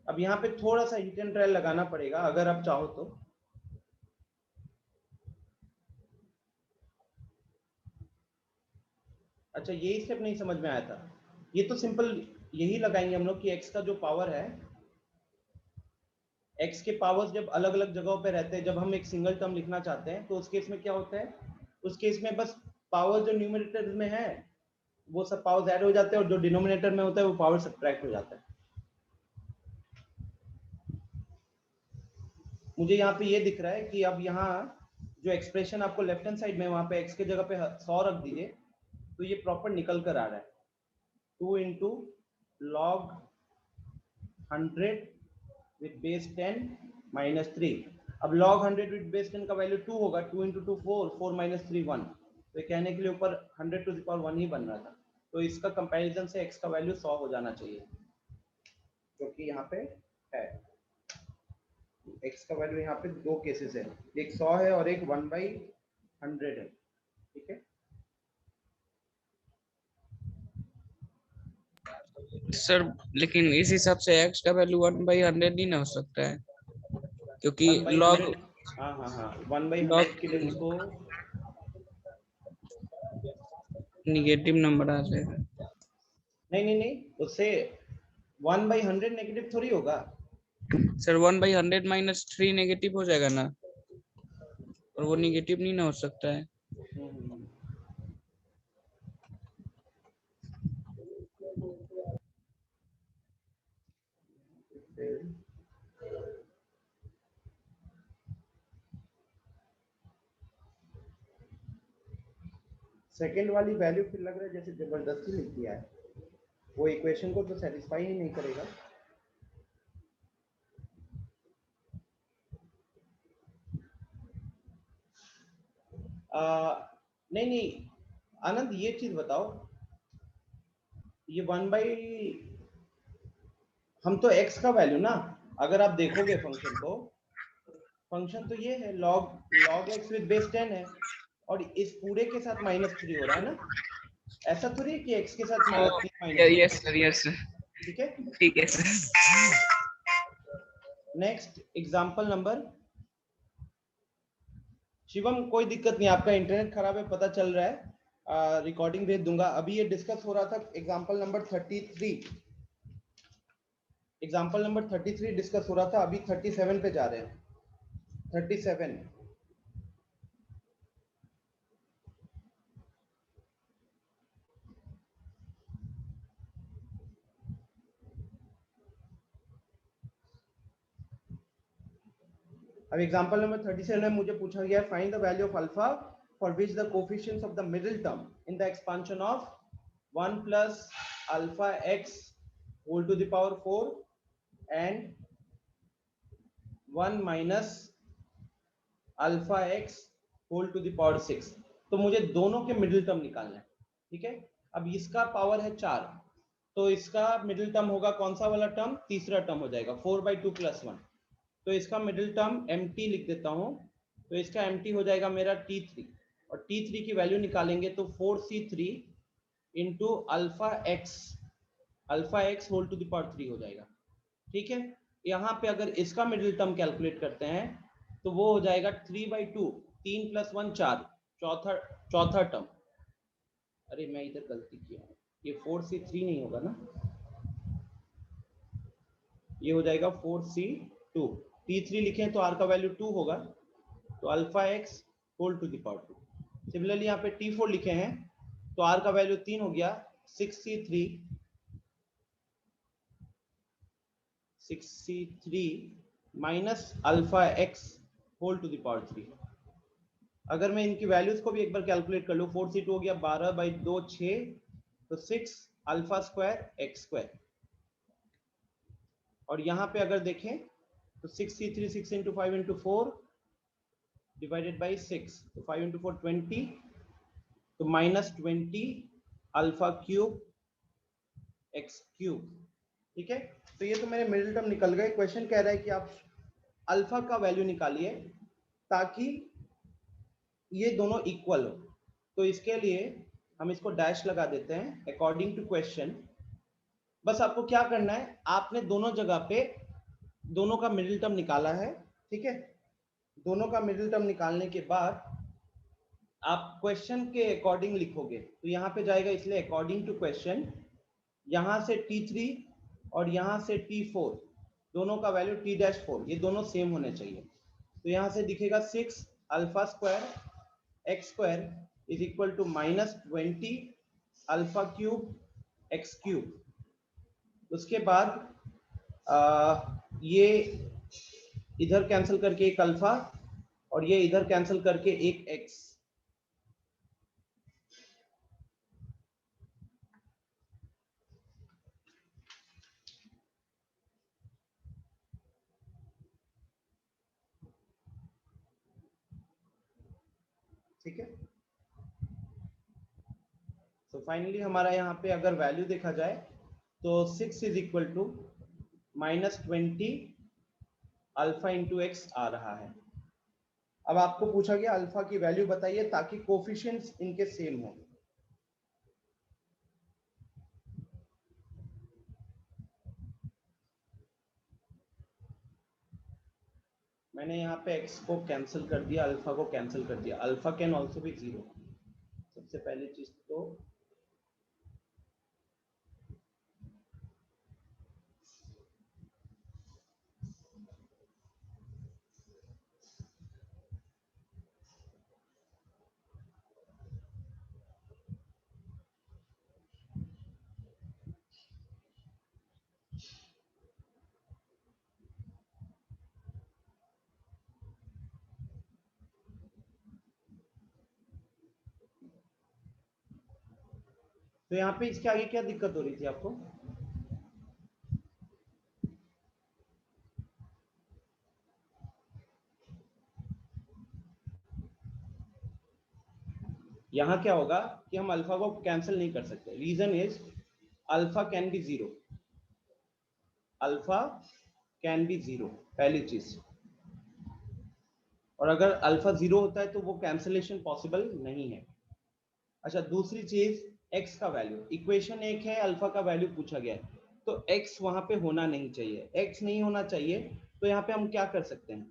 अब यहाँ पे थोड़ा सा हिट एंड ट्रायल लगाना पड़ेगा अगर आप चाहो तो। अच्छा, यही स्टेप नहीं समझ में आया था, ये तो सिंपल यही लगाएंगे हम लोग कि x का जो पावर है, x के पावर्स जब अलग अलग जगहों पे रहते हैं, जब हम एक सिंगल टर्म लिखना चाहते हैं तो उस केस में क्या होता है, उस केस में बस पावर जो न्यूमरेटर में है वो सब पावर्स ऐड हो जाते हैं, और जो डिनोमिनेटर में होता है वो पावर सब्ट्रैक्ट हो जाता है। मुझे यहाँ पे ये दिख रहा है कि अब यहाँ जो एक्सप्रेशन आपको लेफ्ट हैंड साइड में वहां पे x के जगह पे 100 रख दीजिए, तो ये प्रॉपर निकल कर आ रहा है 2 into log 100 with base 10 minus 3। अब log 100 with base 10 का वैल्यू 2 होगा, 2 into 2 4, 4 minus 3 1, तो कहने के लिए ऊपर 100 to the power 1 ही बन रहा था, तो इसका कंपैरिजन से x का वैल्यू 100 हो जाना चाहिए, जो कि यहाँ पे है। x का वैल्यू यहाँ पे दो केसेस है, एक 100 है और एक 1/100 है, ठीक है। सर लेकिन इस हिसाब से x का वैल्यू 1/100 नहीं ना हो सकता है, क्योंकि 1/100 log हाँ 1/100 के लिए उसको निगेटिव नंबर आ जाएगा। नहीं, उससे 1/100 नेगेटिव थोड़ी होगा सर 1/100 माइनस 3 नेगेटिव हो जाएगा ना, और वो नेगेटिव नहीं ना हो सकता है। सेकेंड वाली वैल्यू फिर लग रहा है जैसे जबरदस्ती लिख दिया है, वो इक्वेशन को तो सेटिस्फाई ही नहीं करेगा। नहीं आनंद, ये चीज बताओ, ये 1 हम तो x का वैल्यू ना, अगर आप देखोगे फंक्शन को, फंक्शन तो ये है log x विद बेस 10 है, और इस पूरे के साथ -3 हो रहा है ना, ऐसा थोड़ी है कि x के साथ यस सर, ठीक है sir. Next example number, Shivam कोई दिक्कत नहीं, आपका इंटरनेट खराब है पता चल रहा है, रिकॉर्डिंग भेज दूंगा। अभी ये डिस्कस हो रहा था example number 33, example number 33 discuss हो रहा था, अभी 37 पे जा रहे हैं। 37 अब एग्जांपल नंबर 37 में मुझे पूछा गया find the value of alpha for which the coefficients of the middle term in the expansion of 1 plus alpha x whole to the power 4 and 1 minus alpha x whole to the power 6। तो मुझे दोनों के मिडिल टर्म निकालना है, ठीक है। अब इसका पावर है 4, तो इसका मिडिल टर्म होगा कौन सा वाला टर्म, तीसरा टर्म हो जाएगा 4/2 + 1, तो इसका मिडिल टर्म mt लिख देता हूं, तो इसका mt हो जाएगा मेरा t3, और t3 की वैल्यू निकालेंगे तो 4c3 into alpha x whole to the power 3 हो जाएगा, ठीक है। यहाँ पे अगर इसका मिडिल टर्म कैलकुलेट करते हैं तो वो हो जाएगा 3/2, 3 + 1 4, चौथा टर्म। अरे मैं इधर गलती किया, ये 4c3 नहीं होगा ना, ये हो जाएगा 4c2, t3 लिखें तो r का वैल्यू 2 होगा, तो alpha x whole to the power 2। Similarly यहाँ पे t4 लिखे हैं तो r का वैल्यू 3 हो गया, 6c3 minus alpha x whole to the power 3। अगर मैं इनकी वैल्यूज को भी एक बार कैलकुलेट कर लूं, 4c2 हो गया 12/2 6, तो 6 अल्फा स्क्वायर एक्स स्क्वायर, और यहाँ पे अगर देखें तो 6c3 6 into 5 into 4 divided by 6, तो 5 into 4 20, तो -20 अल्फा क्यूब एक्स क्यूब, ठीक है। तो ये तो मेरे मिडिल टर्म निकल गए। क्वेश्चन कह रहा है कि आप अल्फा का वैल्यू निकालिए ताकि ये दोनों इक्वल हो, तो इसके लिए हम इसको डैश लगा देते हैं अकॉर्डिंग टू क्वेश्चन। बस आपको क्या करना है, आपने दोनों जगह पे दोनों का मिडिल टर्म निकाला है, ठीक है। दोनों का मिडिल टर्म निकालने के बाद आप क्वेश्चन के अकॉर्डिंग लिखोगे, तो यहाँ पे जाएगा इसलिए अकॉर्डिंग टू क्वेश्चन, यहाँ से t3 और यहाँ से t4, दोनों का वैल्यू t-4, ये दोनों सेम होने चाहिए। तो यहाँ से दिखेगा 6 alpha square x square is equal to -20 alpha cube x cube. उसके बाद ये इधर कैंसिल करके एक अल्फा और ये इधर कैंसिल करके एक एक्स। ठीक है, तो फाइनली हमारा यहाँ पे अगर वैल्यू देखा जाए तो 6 is equal to -20 alpha into x आ रहा है। अब आपको पूछा गया अल्फा की वैल्यू बताइए ताकि कोफिशिएंट्स इनके सेम हो। मैंने यहाँ पे x को कैंसिल कर दिया, अल्फा को कैंसिल कर दिया। Alpha can also be 0। सबसे पहली चीज तो यहाँ पे इसके आगे क्या दिक्कत हो रही थी आपको? यहाँ क्या होगा कि हम अल्फा को कैंसिल नहीं कर सकते। Reason is alpha can be 0। Alpha can be 0 पहली चीज, और अगर अल्फा 0 होता है तो वो कैंसिलेशन पॉसिबल नहीं है। अच्छा, दूसरी चीज x का वैल्यू, इक्वेशन एक है, अल्फा का वैल्यू पूछा गया है, तो x वहां पे होना नहीं चाहिए। x नहीं होना चाहिए तो यहाँ पे हम क्या कर सकते हैं?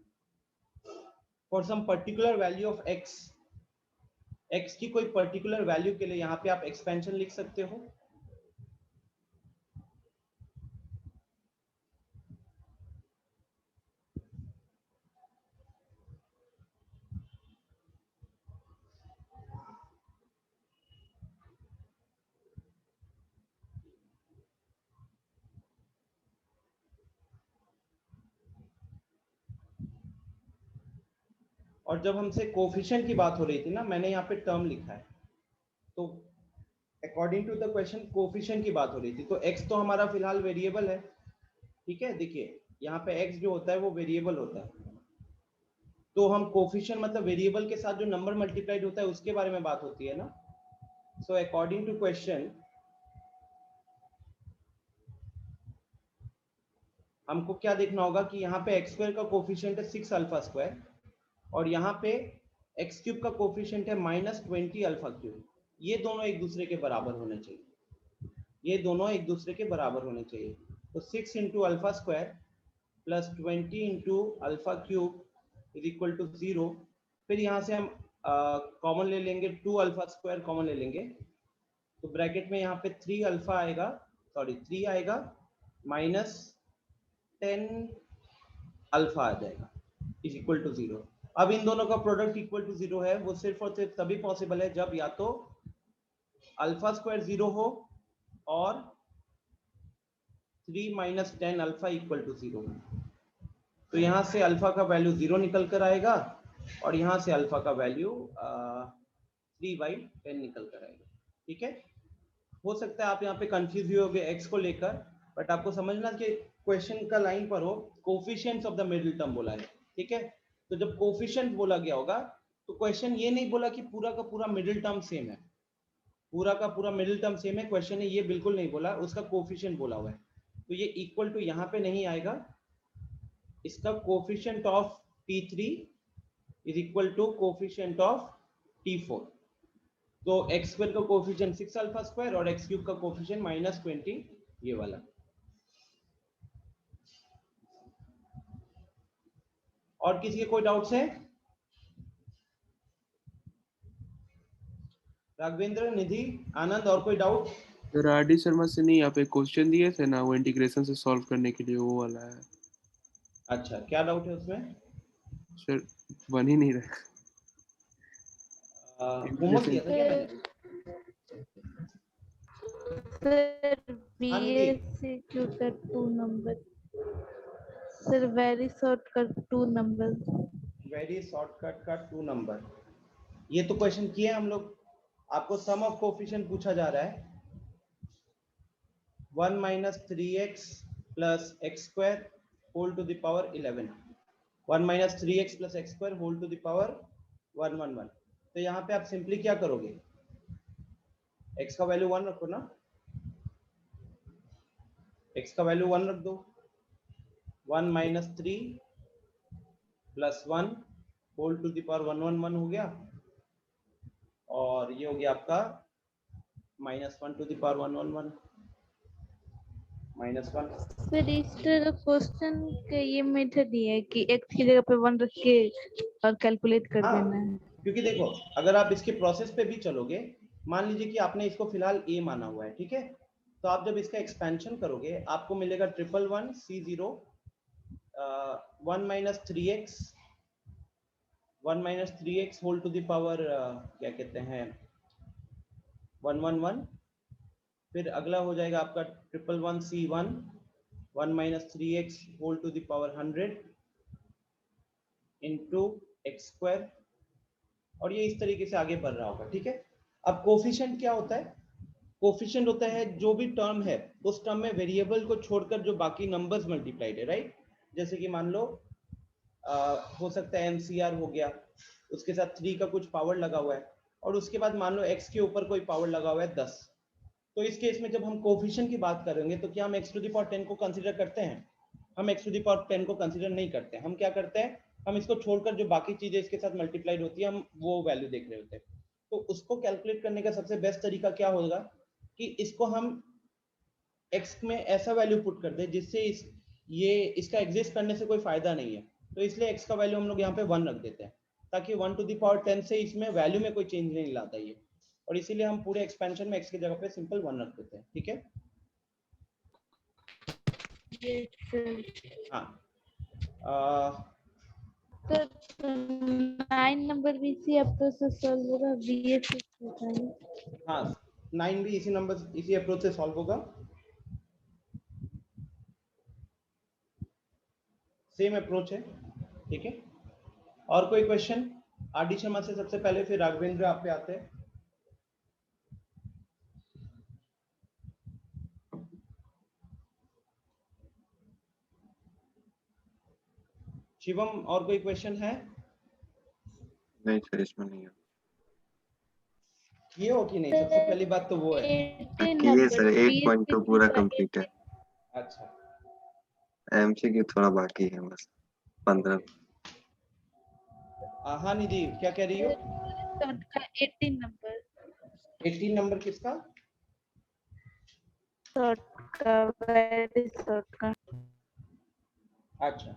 For some particular value of x की कोई पर्टिकुलर वैल्यू के लिए यहाँ पे आप एक्सपेंशन लिख सकते हो। और जब हमसे कोफिशिएंट की बात हो रही थी ना, मैंने यहाँ पे टर्म लिखा है, तो according to the question coefficient की बात हो रही थी, तो x तो हमारा फिलहाल वेरिएबल है। ठीक है, देखिए यहाँ पे x जो होता है वो वेरिएबल होता है, तो हम कोफिशिएंट मतलब वेरिएबल के साथ जो नंबर मल्टीप्लाइड होता है उसके बारे में बात होती है ना। सो अकॉर्डिंग टू क्वेश्चन हमको क्या देखना होगा कि यहाँ पे x स्क्वायर का कोफिशिएंट है 6 अल्फा स्क्वायर, और यहाँ पे x क्यूब का कोफिशिएंट है -20 अल्फा क्यूब। ये दोनों एक दूसरे के बराबर होने चाहिए, ये दोनों एक दूसरे के बराबर होने चाहिए। तो 6 into alpha square plus 20 into alpha cube is equal to 0। फिर यहाँ से हम कॉमन ले लेंगे, 2 अल्फा स्क्वायर कॉमन ले लेंगे, तो ब्रैकेट में यहाँ पे 3 अल्फा आएगा, सॉरी 3 आएगा, -10 अल्फा आ जाएगा इज इक्वल टू 0। अब इन दोनों का प्रोडक्ट इक्वल टू 0 है, वो सिर्फ और सिर्फ तभी पॉसिबल है जब या तो अल्फा स्क्वायर 0 हो और 3 - 10 अल्फा इक्वल टू 0। तो यहाँ से अल्फा का वैल्यू 0 निकल कर आएगा और यहाँ से अल्फा का वैल्यू 3/10 निकल कर आएगा। ठीक है, हो सकता है आप यहाँ पे कंफ्यूज हुए होगे x को लेकर, बट आपको समझना कि क्वेश्चन का लाइन पर हो coefficients of the middle term बोला है। ठीक है, तो जब कोफिशिएंट बोला गया होगा तो क्वेश्चन ये नहीं बोला कि पूरा का पूरा मिडिल टर्म सेम है, पूरा का पूरा मिडिल टर्म सेम है, क्वेश्चन ने ये बिल्कुल नहीं बोला, उसका कोफिशिएंट बोला हुआ है। तो ये इक्वल टू यहाँ पे नहीं आएगा, इसका coefficient of T3 is equal to coefficient of T4। तो एक्स स्क्वायर का कोफिशिएंट 6 अल्फा स्क्वायर और एक्स क्यूब का कोफिशिएंट -20, ये वाला। और किसी के कोई डाउट्स है? राघवेंद्र, निधि, आनंद, और कोई डाउट? Sir RD. शर्मा से नहीं, आप एक क्वेश्चन दिए थे ना, वो इंटीग्रेशन से सॉल्व करने के लिए, वो वाला है। अच्छा, क्या डाउट है उसमें? सर बन ही नहीं रहा। होमवर्क दिया था क्या मैंने? सर हाँ, निधि। BSc tutor 2 number. Sir very shortcut 2 number. Very shortcut का 2 नंबर, ये तो क्वेश्चन किए हम लोग। आपको सम ऑफ कोफिशिएंट पूछा जा रहा है। 1 minus 3x plus x square whole to the power 11, 1 minus 3x plus x square whole to the power 111। तो यहाँ पे आप सिंपली क्या करोगे, x का वैल्यू 1 रखो ना, x का वैल्यू 1 रख दो। 1 minus 3 plus 1 whole to the power 111 हो गया, और ये हो गया आपका -1 to the power 111 -1। सर इस तरह क्वेश्चन का ये मेथड ही है कि x की जगह पे 1 रख के और कैलकुलेट कर हाँ, देना है। क्योंकि देखो अगर आप इसके प्रोसेस पे भी चलोगे, मान लीजिए कि आपने इसको फिलहाल a माना हुआ है, ठीक है, तो आप जब इसका एक्सपेंशन करोगे आपको मिलेगा 111 C0 1 minus 3x 1 minus 3x whole to the power क्या कहते हैं 111। फिर अगला हो जाएगा आपका 111 C1 1 minus 3x whole to the power 100 into x square, और ये इस तरीके से आगे बढ़ रहा होगा, ठीक है। अब कोफिशिएंट क्या होता है, कोफिशिएंट होता है जो भी टर्म है उस टर्म में वेरिएबल को छोड़कर जो बाकी नंबर्स मल्टीप्लाइड है, राइट। जैसे कि मान लो हो सकता है एनसीआर हो गया, उसके साथ 3 का कुछ पावर लगा हुआ है, और उसके बाद मान लो x के ऊपर कोई पावर लगा हुआ है 10। तो इस केस में जब हम कोफिशिएंट की बात करेंगे तो क्या हम x टू द पावर 10 को कंसीडर करते हैं? हम x टू द पावर 10 को कंसीडर नहीं करते। हम क्या करते हैं, हम इसको छोड़कर जो बाकी चीजें इसके साथ मल्टीप्लाइड होती है हम वो वैल्यू देख रहे होते हैं। तो उसको कैलकुलेट करने का सबसे बेस्ट तरीका क्या होगा कि इसको हम x में ऐसा वैल्यू पुट कर दे जिससे ये इसका एग्जिस्ट करने से कोई फायदा नहीं है। तो इसलिए x का वैल्यू हम लोग यहाँ पे 1 रख देते हैं, ताकि 1 टू द पावर 10 से इसमें वैल्यू में कोई चेंज नहीं लाता ये, और इसीलिए हम पूरे एक्सपेंशन में x की जगह पे सिंपल 1 रख देते हैं, ठीक है। हाँ तो 9 नंबर भी इसी अप्रोच से सॉल्व होगा, बीएस हाँ 9 भी इसी अप्रोच से सॉल्व होगा, सेम अप्रोच है, ठीक है। और कोई क्वेश्चन? आर डी शर्मा से सबसे पहले, फिर राघवेंद्र आप पे आते हैं। शिवम और कोई क्वेश्चन है? नहीं सर, इसमें नहीं है। ये हो कि नहीं, सबसे पहली बात तो वो है। किए सर, 8.2 पूरा कंप्लीट है। अच्छा, एमसीक्यू थोड़ा बाकी है बस 15। हाँ निधि क्या कह रही हो? 18 नंबर 18 नंबर किसका? शॉर्ट का, वेरी शॉर्ट का। अच्छा,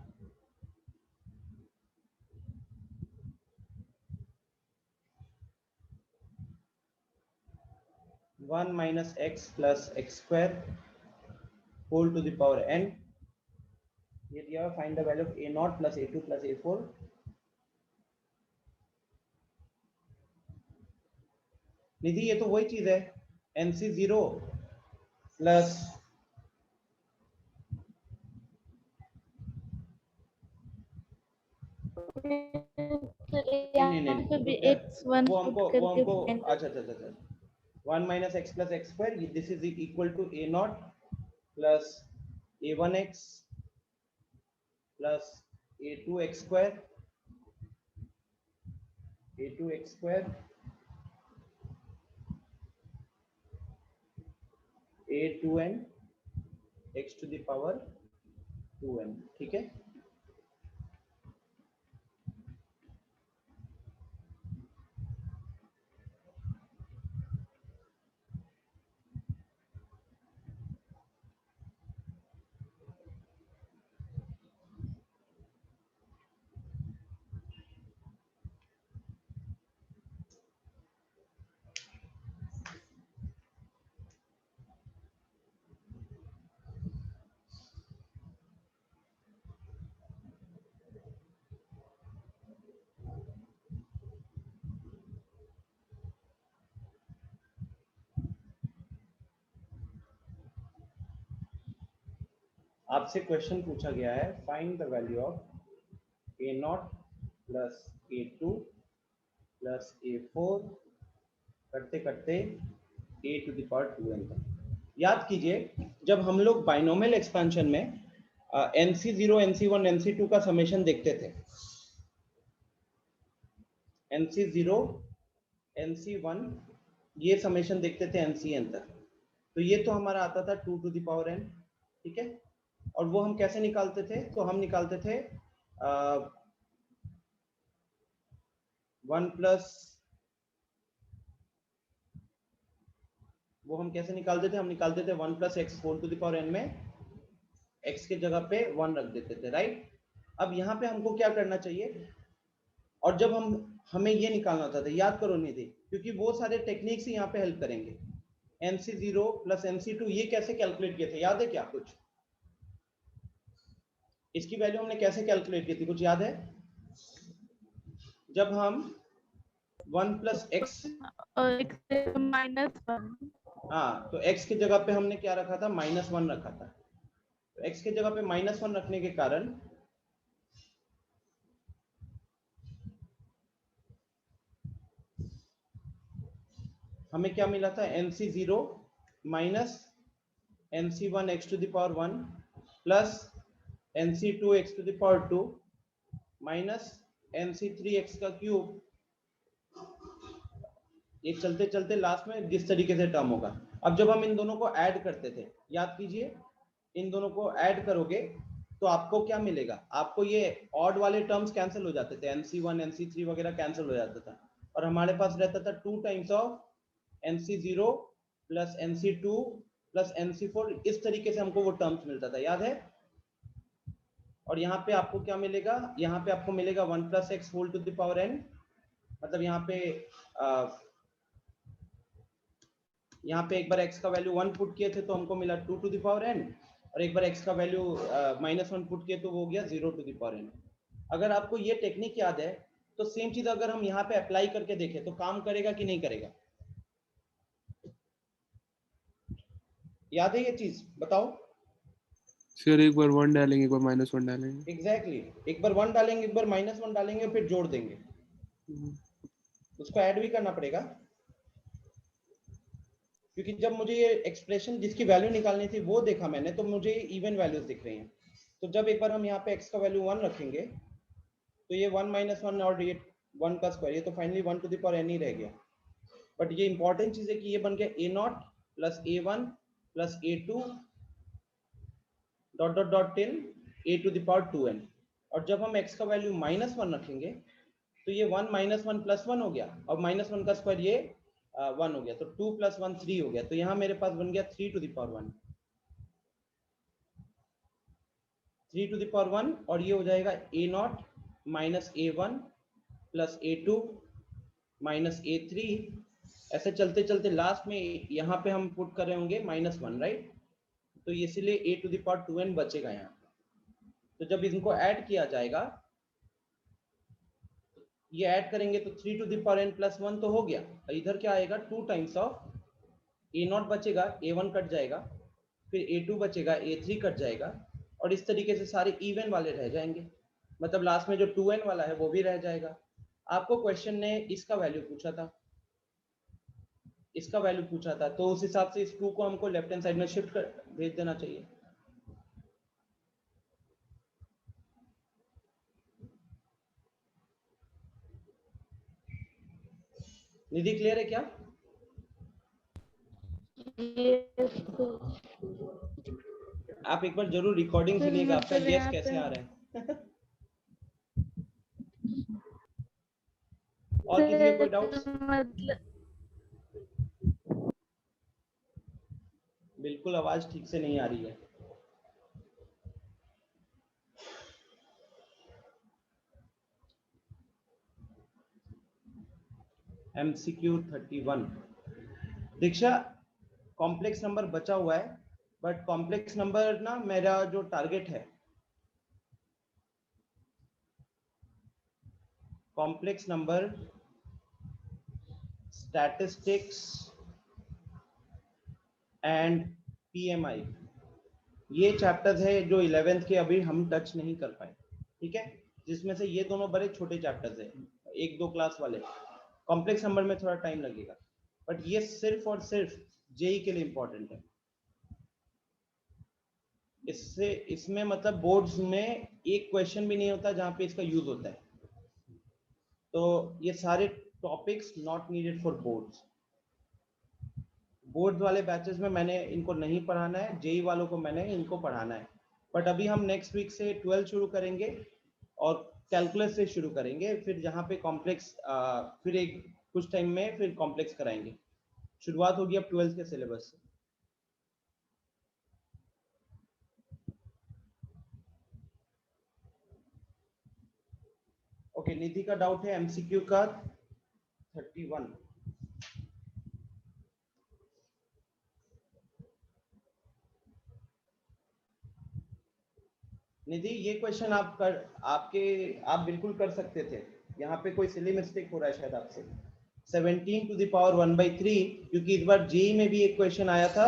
one minus x plus x square whole to the power n। ये दिया, find the value of a not plus a2 plus a4। Nidhi ये तो वही चीज है, nc0 प्लस भी x1 वो पुट हमको करके अच्छा अच्छा अच्छा, 1 minus x plus x square, this is equal to a not plus a1x plus a2x स्क्वायर a2n x to the power 2n, ठीक है। आपसे क्वेश्चन पूछा गया है find the value of A not plus A two plus A four करते करते ए टू द पावर 2n तक। याद कीजिए जब हम लोग बाइनोमियल एक्सपेंशन में NC0 NC1 NC2 का समेशन देखते थे, NC0 NC1 ये समेशन देखते थे NCn तक, तो ये तो हमारा आता था 2 to the power n, ठीक है। और वो हम कैसे निकालते थे, तो हम निकालते थे 1 प्लस, वो हम कैसे निकालते थे, हम निकालते थे 1 plus x whole to the power n में x के जगह पे 1 रख देते थे, राइट। अब यहाँ पे हमको क्या करना चाहिए, और जब हमें ये निकालना था, तो याद करो निधि, क्योंकि वो सारे टेक्निक्स ही यहाँ पे हेल्प करेंगे। NC0 प्लस NC2 ये कैसे कैलकुलेट किए थे, याद है क्या कुछ? इसकी वैल्यू हमने कैसे कैलकुलेट की थी, कुछ याद है? जब हम 1 प्लस एक्स -1, हाँ, तो x की जगह पे हमने क्या रखा था, -1 रखा था। तो x की जगह पे -1 रखने के कारण हमें क्या मिला था, NC0 minus NC1 x to the power 1 plus NC2 x to the power 2 minus NC3 x का क्यूब। ये चलते चलते लास्ट में जिस तरीके से टर्म होगा। अब जब हम इन दोनों को ऐड करते थे, याद कीजिए, इन दोनों को ऐड करोगे तो आपको क्या मिलेगा, आपको ये ऑड वाले टर्म्स कैंसिल हो जाते थे, NC1 NC3 वगैरह कैंसिल हो जाता था, और हमारे पास रहता था 2 times of NC0 plus NC2 plus NC4। इस तरीके से हमको वो टर्म्स मिलता था, याद है। और यहाँ पे आपको क्या मिलेगा, यहाँ पे आपको मिलेगा 1 plus x whole to the power n, मतलब यहाँ पे एक बार x का वैल्यू 1 पुट किए थे तो हमको मिला 2 टू द पावर n, और एक बार x का वैल्यू -1 पुट किए तो वो हो गया 0 टू द पावर n। अगर आपको ये टेक्निक याद है तो सेम चीज अगर हम यहाँ पे अप्लाई करके देखें तो काम करेगा कि नहीं करेगा, याद है ये चीज, बताओ। सर एक बार 1 डालेंगे, एक बार -1 डालेंगे। एग्जैक्टली एक बार 1 डालेंगे, एक बार -1 डालेंगे, फिर जोड़ देंगे, उसको ऐड भी करना पड़ेगा, क्योंकि जब मुझे ये एक्सप्रेशन जिसकी वैल्यू निकालनी थी वो देखा मैंने, तो मुझे इवन वैल्यूज दिख रही हैं। तो जब एक बार हम यहाँ पे x का वैल्यू 1 रखेंगे तो ये 1 - 1 और ये 1 का स्क्वायर, ये तो finally 1 to the power n ही रह गया। बट ये इंपॉर्टेंट चीज है कि ये बन गया a0 plus a1 plus a2 dot dot dot till a to the power 2n। और जब हम x का वैल्यू -1 रखेंगे तो ये 1 - 1 प्लस 1 हो गया, और -1 का स्क्वायर ये 1 हो गया, तो 2 + 1 3 हो गया। तो यहाँ मेरे पास बन गया 3 to the power 1, 3 to the power 1, और ये हो जाएगा a0 minus a1 plus a2 minus a3। ऐसे चलते चलते लास्ट में यहाँ पे हम पुट कर रहे होंगे -1, राइट। तो इसीलिए a to the power 2n बचेगा यहाँ। तो जब इनको ऐड किया जाएगा, ये ऐड करेंगे तो 3 to the power n plus 1 तो हो गया, इधर क्या आएगा 2 टाइम्स ऑफ a0 बचेगा, a1 कट जाएगा, फिर a2 बचेगा, a3 कट जाएगा, और इस तरीके से सारे इवन वाले रह जाएंगे, मतलब लास्ट में जो 2n वाला है वो भी रह जाएगा। आपको क्वेश्चन ने इसका वैल्यू पूछा था, इसका वैल्यू पूछा था, तो उस हिसाब से इस 2 को हमको लेफ्ट हैंड साइड में शिफ्ट कर भेज देना चाहिए। निधि क्लियर है क्या? आप एक बार जरूर रिकॉर्डिंग सुनिएगा, आपका यस कैसे आ रहा है। और किसी को कोई डाउट? बिल्कुल आवाज ठीक से नहीं आ रही है। MCQ 31 दीक्षा, कॉम्प्लेक्स नंबर बचा हुआ है, बट कॉम्प्लेक्स नंबर ना मेरा जो टारगेट है, complex number statistics and PMI, ये चैप्टर्स है जो 11th के अभी हम टच नहीं कर पाए, ठीक है, जिसमें से ये दोनों बड़े छोटे चैप्टर्स है, 1-2 क्लास वाले। कॉम्प्लेक्स नंबर में थोड़ा टाइम लगेगा, बट ये सिर्फ और सिर्फ जेई के लिए इंपॉर्टेंट है। इसमें मतलब बोर्ड्स में एक क्वेश्चन भी नहीं होता जहां पे इसका यूज होता है। तो ये सारे topics not needed for boards. Board वाले बैचेस में मैंने इनको नहीं पढ़ाना है, जेई वालों को मैंने इनको पढ़ाना है। बट अभी हम नेक्स्ट वीक से 12 शुरू करेंगे और कैलकुलस से शुरू करेंगे, फिर जहाँ पे कॉम्प्लेक्स फिर एक कुछ टाइम में फिर कॉम्प्लेक्स कराएंगे। शुरुआत होगी अब 12 के सिलेबस से। ओके, निधि का डाउट है एमसीक्यू का 31। निधि ये क्वेश्चन आप बिल्कुल कर सकते थे, यहाँ पे कोई सिली मिस्टेक हो रहा है शायद आपसे। 17 टू द पावर 1/3, क्योंकि इस बार जेई में भी एक क्वेश्चन आया था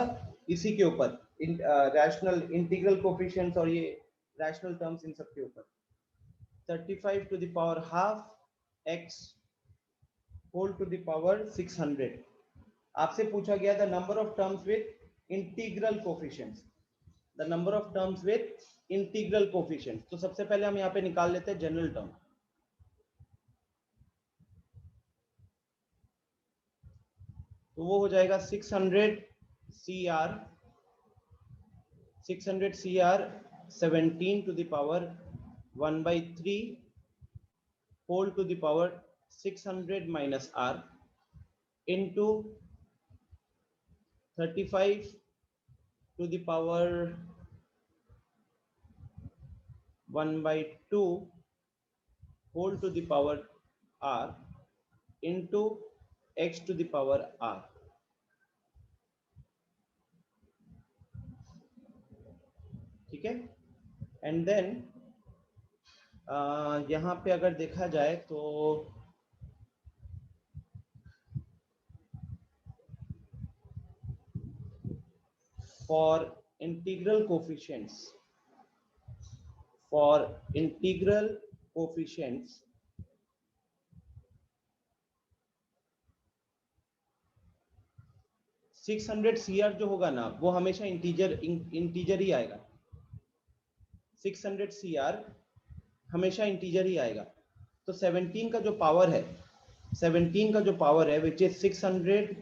इसी के ऊपर, रैशनल इंटीग्रल कोफिशिएंट्स और ये रैशनल टर्म्स इन सब के ऊपर। 35 to the power half x whole to the power 600। आपसे पूछा गया था number of terms with integral coefficients, the number of terms with integral coefficients. तो सबसे पहले हम यहाँ पे निकाल लेते हैं जनरल टर्म। तो वो हो जाएगा 600 CR 17 to the power 1/3 whole to the power 600 minus r into 35 to the power 1/2 whole to the power r into x to the power r। ठीक है, एंड देन यहाँ पे अगर देखा जाए तो for integral coefficients 600 CR जो होगा ना वो हमेशा इंटीजर ही आएगा। 600 CR हमेशा इंटीजर ही आएगा। तो 17 का जो पावर है which is 600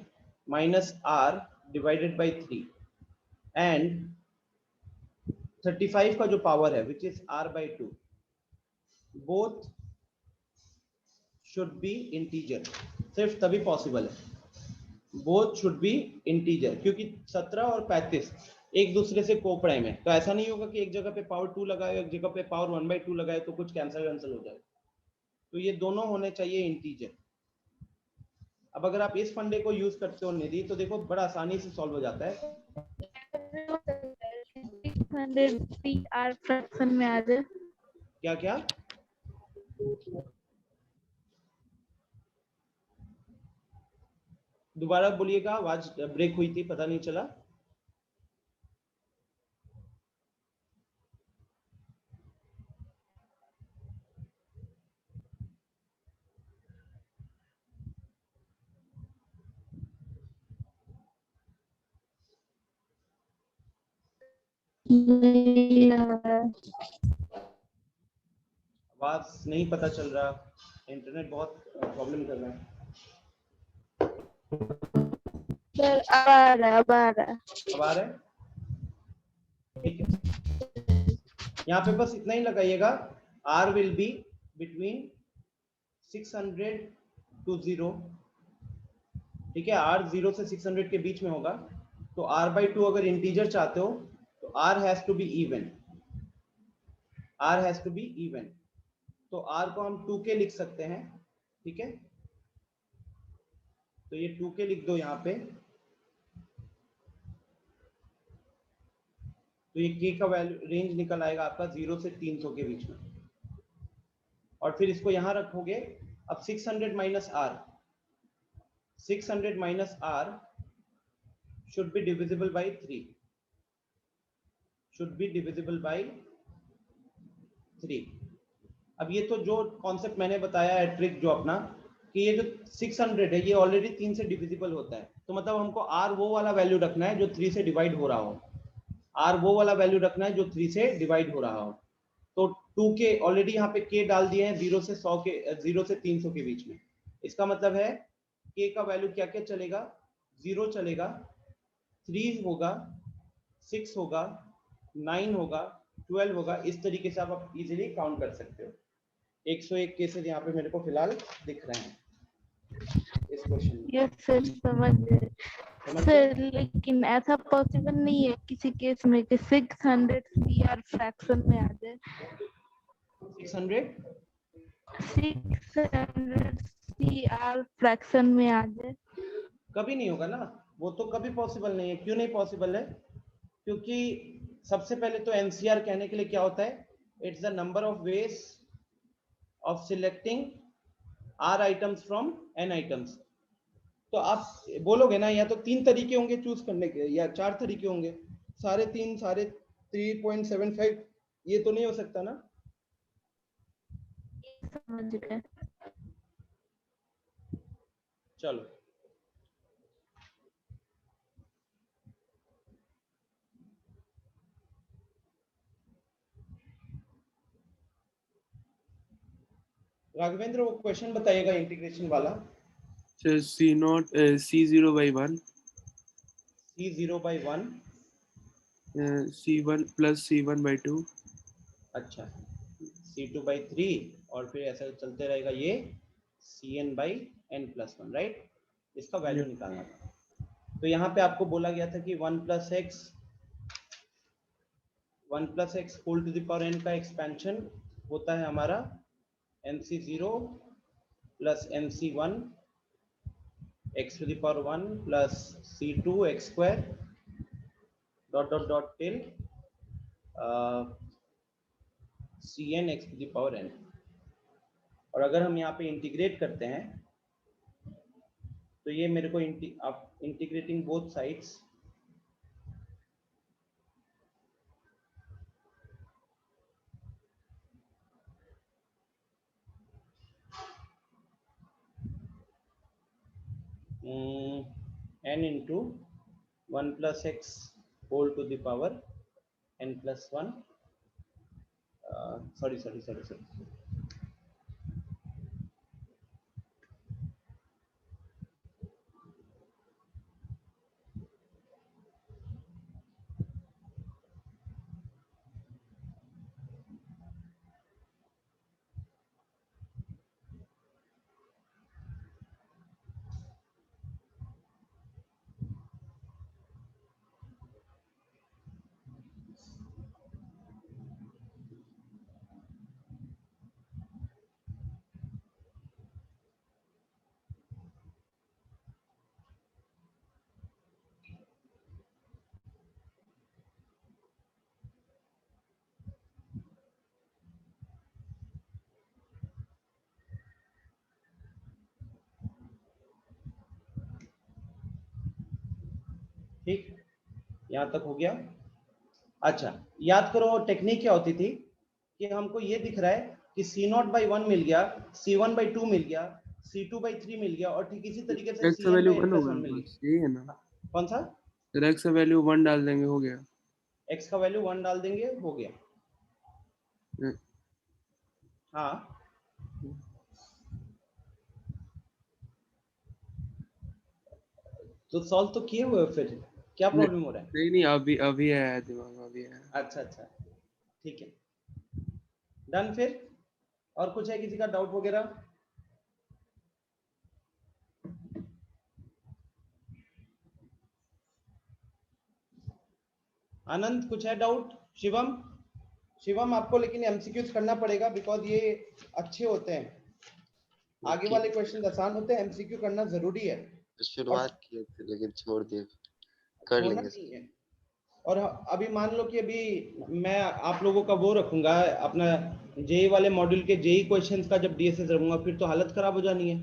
minus r divided by 3 and 35 का जो पावर है which is r by 2, both should be integer. सिर्फ तभी पॉसिबल है, बोथ शुड बी इंटीजर, क्योंकि 17 और 35 एक दूसरे से कोप्राइम है। तो ऐसा नहीं होगा कि एक जगह पे पावर 2 लगाए एक जगह पे पावर 1/2 लगाए तो कुछ कैंसिल हो जाए। तो ये दोनों होने चाहिए इंटीजर। अब अगर आप इस फंडे को यूज करते हो निधि तो देखो बड़ा आसानी से सॉल्व हो जाता है। 600 CR फ्रैक्शन में आ जाए। क्या क्या दोबारा बोलिएगा, आवाज ब्रेक हुई थी, पता नहीं चला। आवाज नहीं पता चल रहा, इंटरनेट बहुत प्रॉब्लम कर रहा है। सर अब आ रहा है। ठीक है, यहाँ पे बस इतना ही लगाइएगा, r will be between 600 to 0। ठीक है, r 0 से 600 के बीच में होगा। तो r/2 अगर इंटीजर चाहते हो तो r has to be even, तो r को हम 2k लिख सकते हैं। ठीक है, तो ये 2k लिख दो यहाँ पे। तो ये k का वैल्यू रेंज निकल आएगा आपका 0 से 300 के बीच में, और फिर इसको यहाँ रखोगे। अब 600 minus r should be divisible by 3। should be divisible by 3। अब ये तो जो कॉन्सेप्ट मैंने बताया है, ट्रिक जो अपना, कि ये जो 600 है ये ऑलरेडी 3 से डिविजिबल होता है, तो मतलब हमको r वो वाला वैल्यू रखना है जो 3 से डिवाइड हो रहा हो, r वो वाला वैल्यू रखना है जो 3 से डिवाइड हो रहा हो। तो 2k ऑलरेडी यहाँ पे k डाल दिए हैं 0 से 100 के 0 से 300 के बीच में। इसका मतलब है k का वैल्यू क्या क्या चलेगा, 0 चलेगा, 3 होगा, 6 होगा, 9 होगा, 12 होगा। इस तरीके से आप इजीली काउंट कर सकते हो। 101 केसेस यहाँ पे मेरे को फिलहाल दिख रहे हैं इस क्वेश्चन में। यस सर, समझ गए सर, लेकिन ऐसा पॉसिबल नहीं है किसी केस में कि 600 CR फ्रैक्शन में आ जाए। 600 CR फ्रैक्शन में आ जाए। कभी नहीं होगा ना, वो तो कभी पॉसिबल नहीं है। क्यों नहीं पॉसिबल है? क्योंकि सबसे पहले तो एनसीआर कहने के लिए क्या होता है, it's the number of ways of selecting r items from n items. तो आप बोलोगे ना या तो 3 तरीके होंगे चूज करने के या 4 तरीके होंगे, सारे 3 सारे 3.75 ये तो नहीं हो सकता ना। समझ गए। चलो राघवेंद्र वो क्वेश्चन बताइएगा इंटीग्रेशन वाला। Sir C0/1 C0/1 C1 plus C1/2। अच्छा, C2/3 और फिर ऐसा चलते रहेगा ये CN/n+1, राइट। इसका वैल्यू निकालना था। तो यहाँ पे आपको बोला गया था कि 1 + x whole to the power n का एक्सपेंशन होता है हमारा MC0 + MC1 x to the power 1 plus C2 x square dot till Cn x to the power n। और अगर हम यहाँ पे इंटीग्रेट करते हैं तो ये मेरे को आप integrating both sides n into 1 + x whole to the power n+1 sorry ठीक, यहाँ तक हो गया। अच्छा याद करो टेक्निक क्या होती थी कि हमको ये दिख रहा है कि C0/1 मिल गया, C1/2 मिल गया, C2/3 मिल गया और ठीक इसी तरीके से x का वैल्यू 1 होगा, Cn/n+1 मिल बस गया। यही है ना। कौन सा? सर x का वैल्यू 1 डाल देंगे, हो गया। x का वैल्यू 1 डाल देंगे, हो गया। हाँ तो सॉल्व तो किए हुए हो, फिर क्या प्रॉब्लम हो रहा है? नहीं अभी आया दिमाग, अभी आया। अच्छा ठीक है, डन। फिर और कुछ है किसी का डाउट वगैरह? आनंद कुछ है डाउट? शिवम आपको लेकिन एमसीक्यूज करना पड़ेगा बिकॉज ये अच्छे होते हैं, आगे वाले क्वेश्चन आसान होते हैं, एमसीक्यू करना जरूरी है। शुरुआत किए थे लेकिन छोड़ दिए, कर लेंगे। है। और अभी मान लो कि अभी मैं आप लोगों का वो रखूंगा अपना जेई वाले मॉड्यूल के जेई क्वेश्चंस का, जब डीएसएस रखूंगा फिर तो हालत खराब हो जानी है।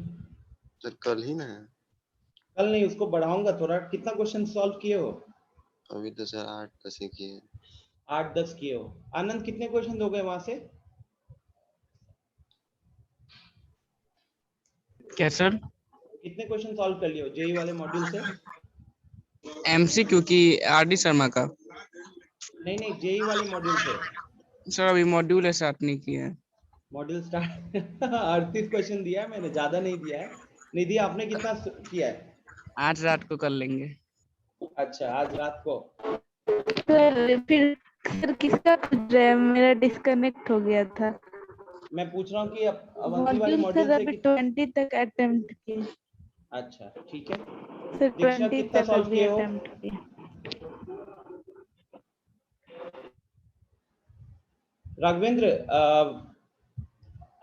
सर कल ही ना है? कल नहीं, उसको बढ़ाऊंगा थोड़ा। कितना क्वेश्चन सॉल्व किए हो? अभी तो सर 8 10 किए। 8-10 किए हो। आनंद कितने क्वेश्चन हो गए वहां से? क्या सर? कितने क्वेश्चन सॉल्व कर लिए हो जेई वाले मॉड्यूल से? एमसीक्यू की आरडी शर्मा का? नहीं नहीं, जेई वाले मॉड्यूल से। सर अभी मॉड्यूल स्टार्ट नहीं किया है। मॉड्यूल स्टार्ट 38 क्वेश्चन दिया है मैंने, ज्यादा नहीं दिया है। निधि आपने कितना किया है? आज रात को कर लेंगे। अच्छा, आज रात को। सर फिर सर किसका पूछ रहे हैं? मेरा डिस्कनेक्ट हो गया था। मैं पूछ रहा हूँ कि अवंती वाले मॉड्यूल मॉड्यूल सर से अभी 20 तक अटेम्प्ट किए। अच्छा ठीक है। सर दीक्षा 20 कितना तक सॉल्व अभी किए हो? अटेम्प्ट किए। राघवेंद्र,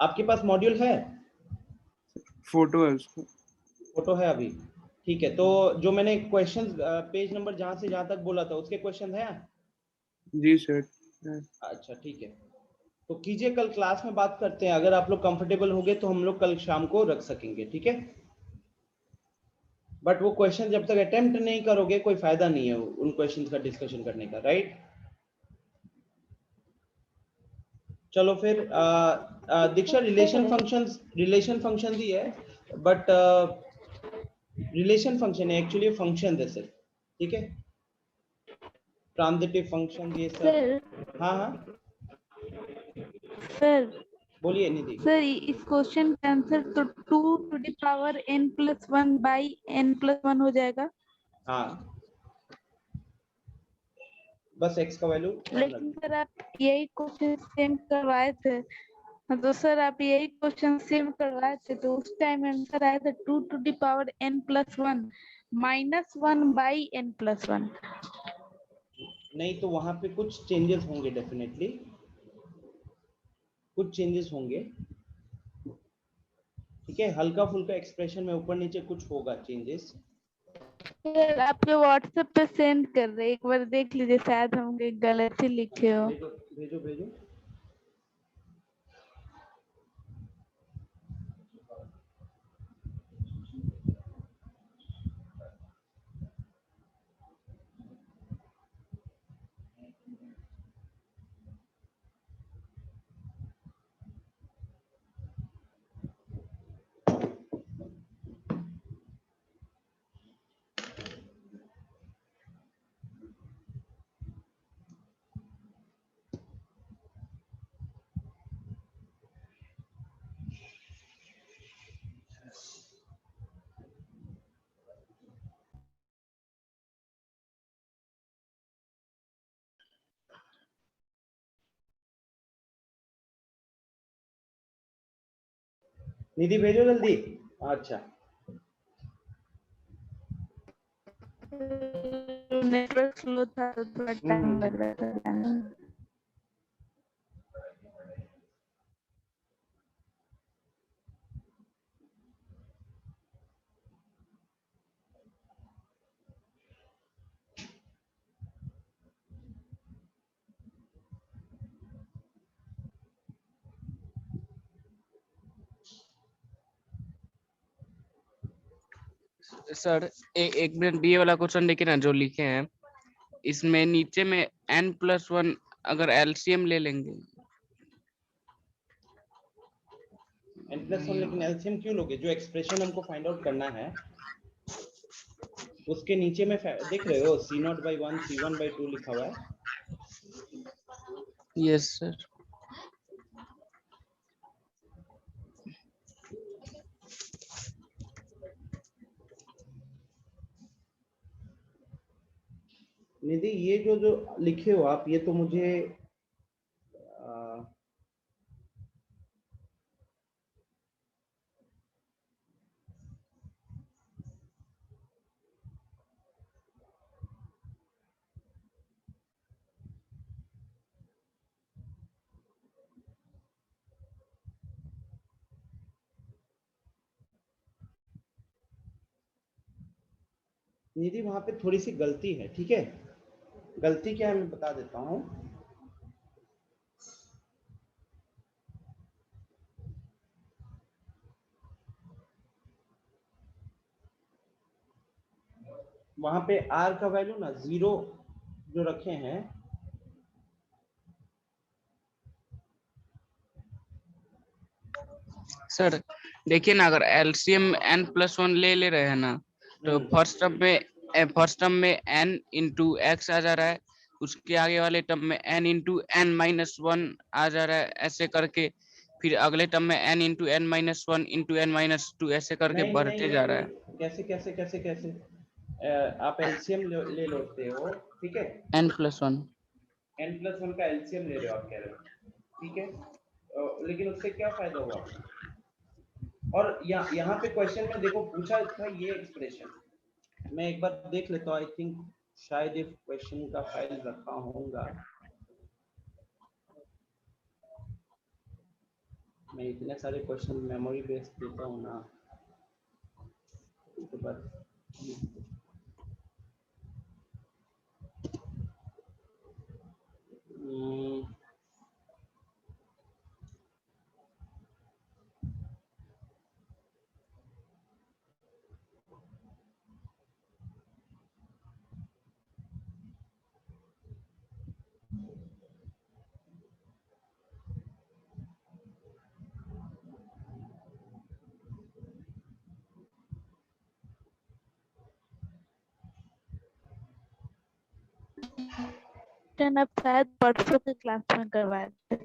आपके पास मॉड्यूल है? फोटो है उसका। फोटो है अभी? ठीक है, तो जो मैंने क्वेश्चन पेज नंबर जहां से जहां तक बोला था उसके क्वेश्चन है? जी सर। अच्छा ठीक है, तो कीजिए, कल क्लास में बात करते हैं। अगर आप लोग कंफर्टेबल होंगे तो हम लोग कल शाम को रख सकेंगे, ठीक है? बट वो क्वेश्चन जब तक अटेम्प्ट नहीं करोगे कोई फायदा नहीं है उन क्वेश्चंस का डिस्कशन करने का, राइट? चलो फिर दीक्षा, रिलेशन फंक्शन ही है, बट रिलेशन फंक्शन है एक्चुअली, फंक्शन जैसे, ठीक है? ट्रांजिटिव फंक्शन ये सब। सर हाँ हाँ, सर बोलिए निधि। सर इस क्वेश्चन का आंसर तो 2 to the power n+1 by n+1 हो जाएगा। हाँ, बस x का वैल्यू 1 रख लेकिन सर आप यही क्वेश्चन सेम करवाए थे। हाँ, तो सर आप यही क्वेश्चन सेम करवाए थे तो उस टाइम आंसर आया था 2 to the power n+1 -1 by n+1। नहीं, तो वहां पे कुछ चेंजेस होंगे, डेफिनेटली कुछ चेंजेस होंगे, ठीक है? हल्का फुल्का एक्सप्रेशन में ऊपर नीचे कुछ होगा चेंजेस। सर आपके व्हाट्सएप पे सेंड कर रहे, एक बार देख लीजिए, शायद हम गलती लिखे हो। भेजो भेजो भेजो। निधि भेजो जल्दी। अच्छा, नेटवर्क स्लो था तो थोड़ा टाइम लग रहा था आने में। सर एक मिनट, ये वाला क्वेश्चन देखिए ना जो लिखे हैं, इसमें नीचे में n+1 अगर एलसीएम ले लेंगे। n+1, लेकिन एलसीएम क्यों लोगे? जो एक्सप्रेशन हमको फाइंड आउट करना है उसके नीचे में देख रहे हो, C0/1 C1/2 लिखा हुआ है। Yes sir. निधि, ये जो जो लिखे हो आप, ये तो मुझे निधि वहां पे थोड़ी सी गलती है, ठीक है? गलती क्या है मैं बता देता हूँ। वहां पे r का वैल्यू ना 0 जो रखे हैं, सर देखिए ना, अगर एलसीएम n+1 ले रहे हैं ना, तो फर्स्ट टर्म में n इंटू एक्स आ जा रहा है, उसके आगे वाले टर्म में n इंटू n-1 आ जा रहा है, ऐसे करके फिर अगले टर्म में n into n-1 into n-2 ऐसे करके नहीं बढ़ते नहीं जा नहीं रहा है। नहीं, कैसे कैसे कैसे कैसे आप एलसीएम ले लेते हो, ठीक है, n+1 n+1 का एलसीएम ले रहे हो आप, कह रहे हो, ठीक है, लेकिन उससे क्या फायदा हुआ? और यहाँ पे क्वेश्चन में देखो पूछा था ये एक्सप्रेशन, मैं एक बार देख लेता हूँ, आई थिंक शायद इस क्वेश्चन का फाइल रखा होगा, मैं इतने सारे क्वेश्चन मेमोरी बेस देता हूँ ना, उसके बाद आप शायद परसों के क्लास में करवाए थे।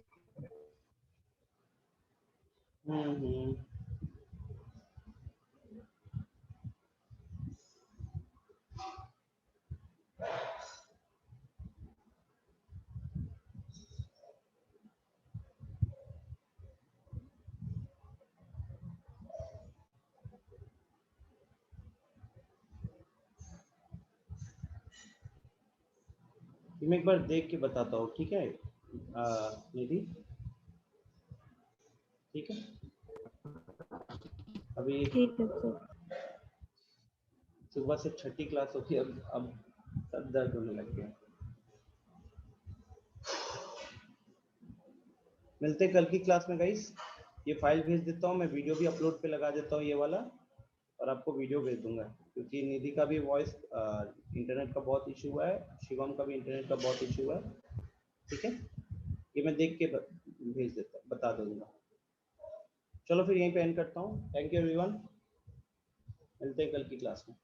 मैं एक बार देख के बताता हूँ, ठीक है निधि, ठीक है, अभी ठीक है सर। सुबह से छठी क्लास होती है, अब सर दर्द होने लग गया। मिलते हैं कल की क्लास में गाइस, ये फाइल भेज देता हूँ मैं, वीडियो भी अपलोड पे लगा देता हूँ ये वाला, और आपको वीडियो भेज दूंगा, क्योंकि निधि का भी वॉइस इंटरनेट का बहुत इशू है, शिवम का भी इंटरनेट का बहुत इशू है, ठीक है, ये मैं देख के भेज देता बता दूंगा। चलो फिर यहीं पे एंड करता हूँ, थैंक यू एवरीवन, मिलते हैं कल की क्लास में।